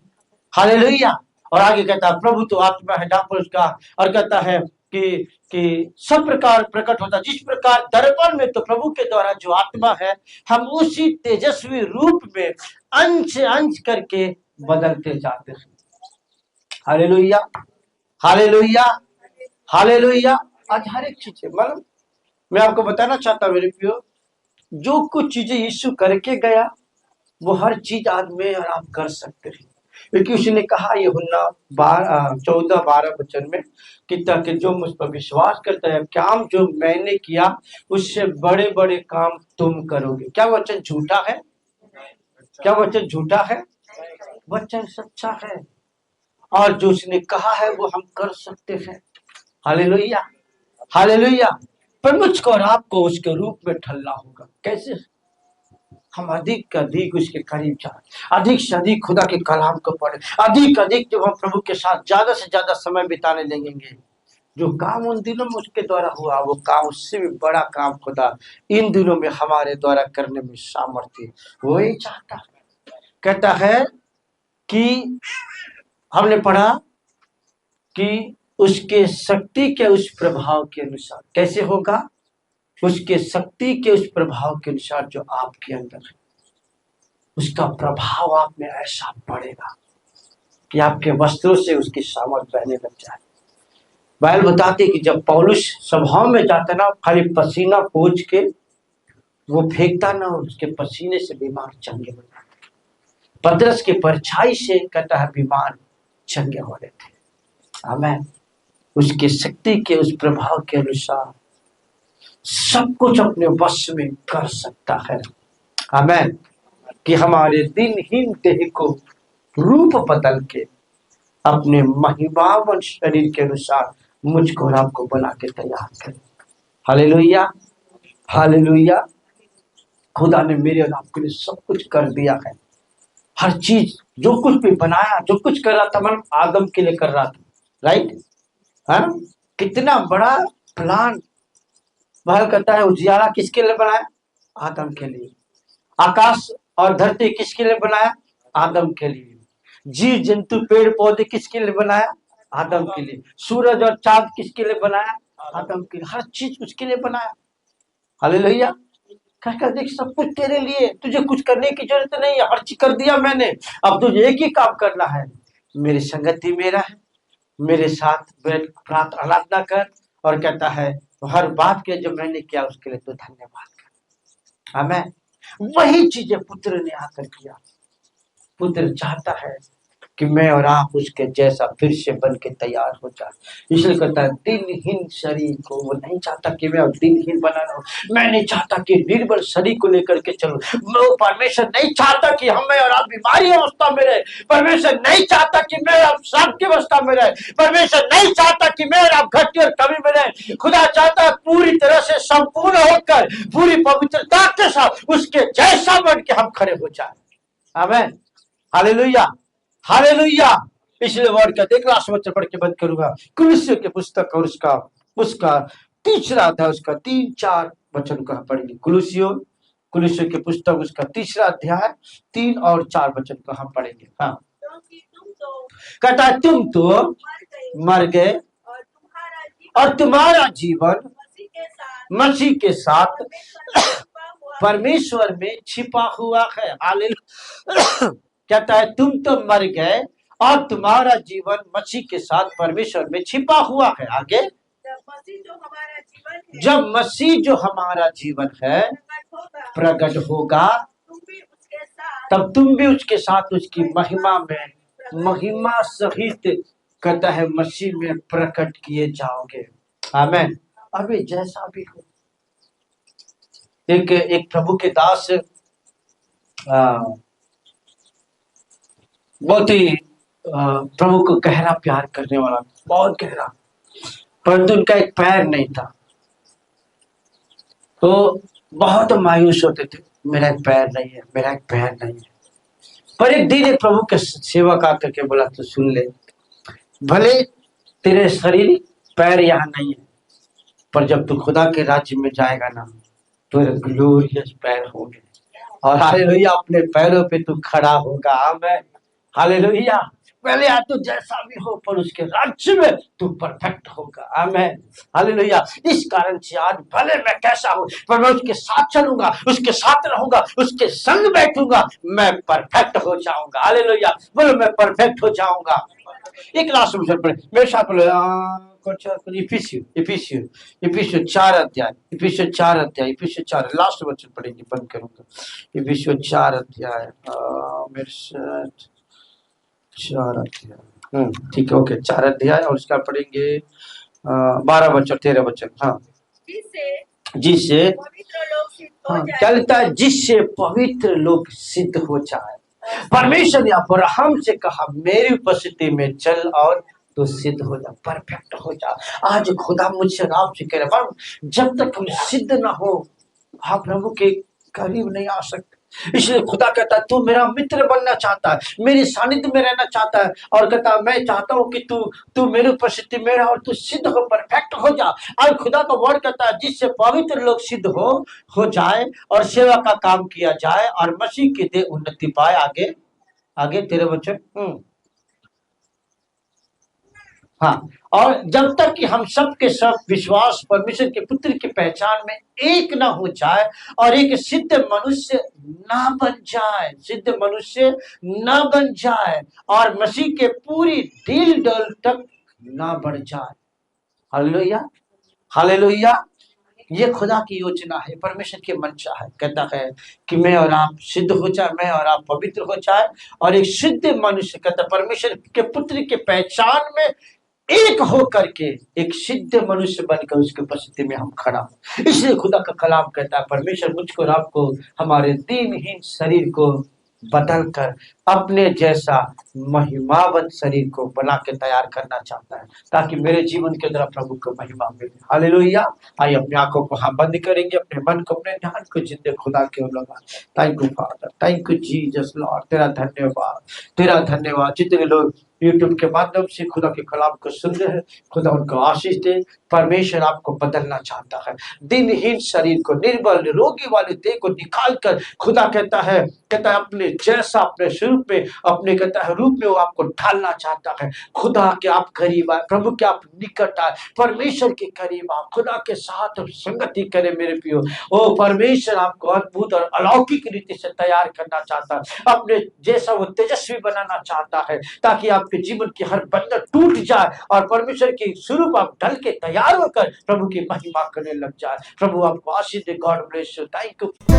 हालेलुया। और आगे कहता है प्रभु तो आत्मा है, डांपर उसका, और कहता है कि सब प्रकार प्रकट होता, जिस प्रकार दर्पण में तो प्रभु के द्वारा जो आत्मा है हम उसी तेजस्वी रूप में अंश अंश करके बदलते जाते हैं। Hallelujah, hallelujah, hallelujah. आज हर एक चीज है, मतलब मैं आपको बताना चाहता हूँ मेरे प्रियो, जो कुछ चीजें यीशु करके गया वो हर चीज आज में और आप कर सकते हैं, क्योंकि उसने कहा यूहन्ना 14:12 वचन में कि ताकि जो मुझ पर विश्वास करता है काम जो मैंने किया उससे बड़े बड़े काम तुम करोगे। क्या वचन झूठा है? क्या वचन झूठा है? वचन सच्चा है, और जो उसने कहा है वो हम कर सकते हैं। Hallelujah, hallelujah. पर मुझको और आपको उसके रूप में ढलना होगा। कैसे? हम अधिक अधिक उसके करीब जाए, अधिक से अधिक खुदा के कलाम को पढ़े, अधिक अधिक जब हम प्रभु के साथ ज्यादा से ज्यादा समय बिताने लगेंगे, जो काम उन दिनों में उसके द्वारा हुआ वो काम उससे भी बड़ा काम खुदा इन दिनों में हमारे द्वारा करने में सामर्थ्य वो ही चाहता है। कहता है कि हमने पढ़ा कि उसके शक्ति के उस प्रभाव के अनुसार, कैसे होगा? उसके शक्ति के उस प्रभाव के अनुसार जो आपके अंदर है, उसका प्रभाव आप में ऐसा पड़ेगा कि आपके वस्त्रों से उसकी सामर्थ बहने लग जाए। बाइबल बताते कि जब पौलुस सभाओं में जाता ना, खाली पसीना पोंछ के वो फेंकता ना, उसके पसीने से बीमार चंगे हो जाते। पतरस के परछाई से कहता है बीमार चंगे हो रहे थे। आमीन। उसके शक्ति के उस प्रभाव के अनुसार सब कुछ अपने वश में कर सकता है। आमीन। कि हमारे दिनहीन देह को रूप बदल के अपने महिमावन शरीर के अनुसार मुझको और आपको बना के तैयार करे। Hallelujah, hallelujah. खुदा ने मेरे और आपके लिए सब कुछ कर दिया है। हर चीज जो कुछ भी बनाया, जो कुछ कर रहा था, मतलब आदम के लिए कर रहा था, राइट? हाँ, कितना बड़ा प्लान। वह कहता है उजियारा किसके लिए बनाया? आदम के लिए। आकाश और धरती किसके लिए बनाया? आदम के लिए। जीव जंतु पेड़ पौधे किसके लिए बनाया? आदम के लिए। सूरज और चांद किसके लिए बनाया? आदम के लिए। हर चीज उसके लिए बनाया। हालेलुया। कहकर देख सब कुछ तेरे लिए, तुझे कुछ करने की जरूरत नहीं है, हर चीज कर दिया मैंने। अब तुझे एक ही काम करना है, मेरी संगति मेरा है, मेरे साथ बैठ प्रार्थना आराधना कर। और कहता है हर बात के जो मैंने किया उसके लिए तो धन्यवाद कर। आमीन। वही चीजें पुत्र ने आकर किया। पुत्र चाहता है कि मैं और आप उसके जैसा फिर से बन के तैयार हो जाए। इसलिए कहता है दिनहीन शरीर को वो नहीं चाहता कि मैं अब दिनहीन बना रहूं। मैं नहीं चाहता कि निर्बल शरीर को लेकर के चलूं। वो परमेश्वर नहीं चाहता कि हम मैं और आप बीमारी अवस्था में रहे। परमेश्वर नहीं चाहता कि मैं आप सब की अवस्था में रहे। परमेश्वर नहीं चाहता कि मैं और आप घटी और कमी में रहे। खुदा चाहता है पूरी तरह से संपूर्ण होकर पूरी पवित्रता के साथ उसके जैसा बन के हम खड़े हो जाए। आमीन, हालेलुया, हालेलुया। इसलिए वर्ड का देख लास्ट वचन पढ़ के बंद करूंगा। कुलुस्सियों की पुस्तक और उसका तीसरा अध्याय, उसका 3-4 वचन का पढ़ेंगे। कुलुस्सियों की पुस्तक उसका तीसरा अध्याय 3 और 4 वचन को हम पढ़ेंगे। हाँ, कहता है तुम तो मर गए और तुम्हारा जीवन मसीह के साथ परमेश्वर में छिपा हुआ है। हालेलुया। कहता है तुम तो मर गए और तुम्हारा जीवन मसीह के साथ परमेश्वर में छिपा हुआ है। आगे, जब मसीह जो हमारा जीवन है प्रकट होगा तब तुम भी उसके साथ उसकी महिमा में महिमा सहित कहता है मसीह में प्रकट किए जाओगे। आमेन। अभी जैसा भी हो, एक प्रभु के दास बहुत ही प्रभु को गहरा प्यार करने वाला, बहुत गहरा, परंतु उनका एक पैर नहीं था। तो बहुत मायूस होते थे, मेरा एक पैर नहीं है, मेरा एक पैर नहीं है। पर एक दिन एक प्रभु के सेवक आकर के बोला, तो सुन ले, भले तेरे शरीर पैर यहाँ नहीं है, पर जब तू खुदा के राज्य में जाएगा ना, तेरे ग्लोरियस पैर होंगे और हालेलुया अपने पैरों पे तू खड़ा होगा। आमेन। हालेलुया। पहले आ तू जैसा भी हो, पर उसके राज्य में तू परफेक्ट होगा। आमेन। हालेलुया। इस कारण से आज भले मैं कैसा हूं, पर मैं उसके साथ चलूंगा, उसके साथ रहूंगा, उसके संग बैठूंगा, मैं परफेक्ट हो जाऊंगा। हालेलुया। बोलो मैं परफेक्ट हो जाऊंगा। एक लास्ट वचन पढ़े मेरे साथ, इफिसियों 4 अध्याय, इफिसियों 4 लास्ट वचन पढ़ेंगे, बंद करूंगा। इफिसियों 4 अध्याय, मेरे साथ 4 अध्याय, ठीक है, ओके, 4 अध्याय और उसका पढ़ेंगे 12 वचन 13 वचन। हाँ, जिससे पवित्र लोग सिद्ध हो हाँ, जाए। क्या लिखता है? जिससे पवित्र लोग सिद्ध हो जाए। परमेश्वर ने अब्राहम से कहा, मेरी उपस्थिति में चल और तो सिद्ध हो जा, परफेक्ट हो जा। आज खुदा मुझसे आपसे कह रहा है, जब तक हम सिद्ध ना हो, आप प्रभु के करीब नहीं आ सकते। इसलिए खुदा कहता है, तू मेरा मित्र बनना चाहता है, मेरे सानिध्य में रहना चाहता है, और कहता है मैं चाहता हूं कि तू मेरी उपस्थिति में रह और तू सिद्ध हो, परफेक्ट हो जा। और खुदा का वर्ड कहता है, जिससे पवित्र लोग सिद्ध हो जाए और सेवा का काम किया जाए और मसीह की देह उन्नति पाए। आगे आगे 13 वचन। हाँ, और जब तक कि हम सब के सब विश्वास परमेश्वर के पुत्र की पहचान में एक ना हो जाए और एक सिद्ध मनुष्य ना बन जाए, सिद्ध मनुष्य ना बन जाए और मसीह के पूरी ढील डोल तक ना बढ़ जाए। Hallelujah, hallelujah. ये खुदा की योजना है, परमेश्वर की मंशा है। कहता है कि मैं और आप सिद्ध हो जाए, मैं और आप पवित्र हो जाए और एक सिद्ध मनुष्य, कहता है परमेश्वर के पुत्र के पहचान में एक हो करके एक सिद्ध मनुष्य बनकर उसके उपस्थिति में हम खड़ा हो। इसलिए खुदा का कलाम कहता है, परमेश्वर मुझको और आपको हमारे दीनहीन शरीर को बदल कर अपने जैसा महिमावंत शरीर को बना के तैयार करना चाहता है, ताकि मेरे जीवन के अंदर प्रभु को महिमा मिले। हालेलुया। आइए अपने आंखों को हम बंद करेंगे, अपने मन को, अपने ध्यान को जिंदे खुदा के ओर लगा। Thank you father, thank you Jesus Lord, तेरा धन्यवाद, तेरा धन्यवाद। जितने लोग यूट्यूब के माध्यम से खुदा के कलाम को सुन रहे हैं, खुदा उनको आशीष दे। परमेश्वर आपको बदलना चाहता है, दिनहीन शरीर को, निर्बल रोगी वाले देह को निकाल कर खुदा कहता है अपने जैसा, अपने स्वरूप में, अपने कहता है रूप में वो आपको ढालना चाहता है। खुदा के आप करीब आए, प्रभु के आप निकट आए, परमेश्वर के करीब आप खुदा के साथ संगति करें मेरे प्रियो। ओ परमेश्वर आपको अद्भुत और अलौकिक रीति से तैयार करना चाहता है, अपने जैसा वो तेजस्वी बनाना चाहता है, ताकि आपके जीवन की हर बंधन टूट जाए और परमेश्वर के स्वरूप आप ढल के तैयार होकर प्रभु की महिमा करने लग जाए। प्रभु आपको आशीष दे। God bless you. Thank you.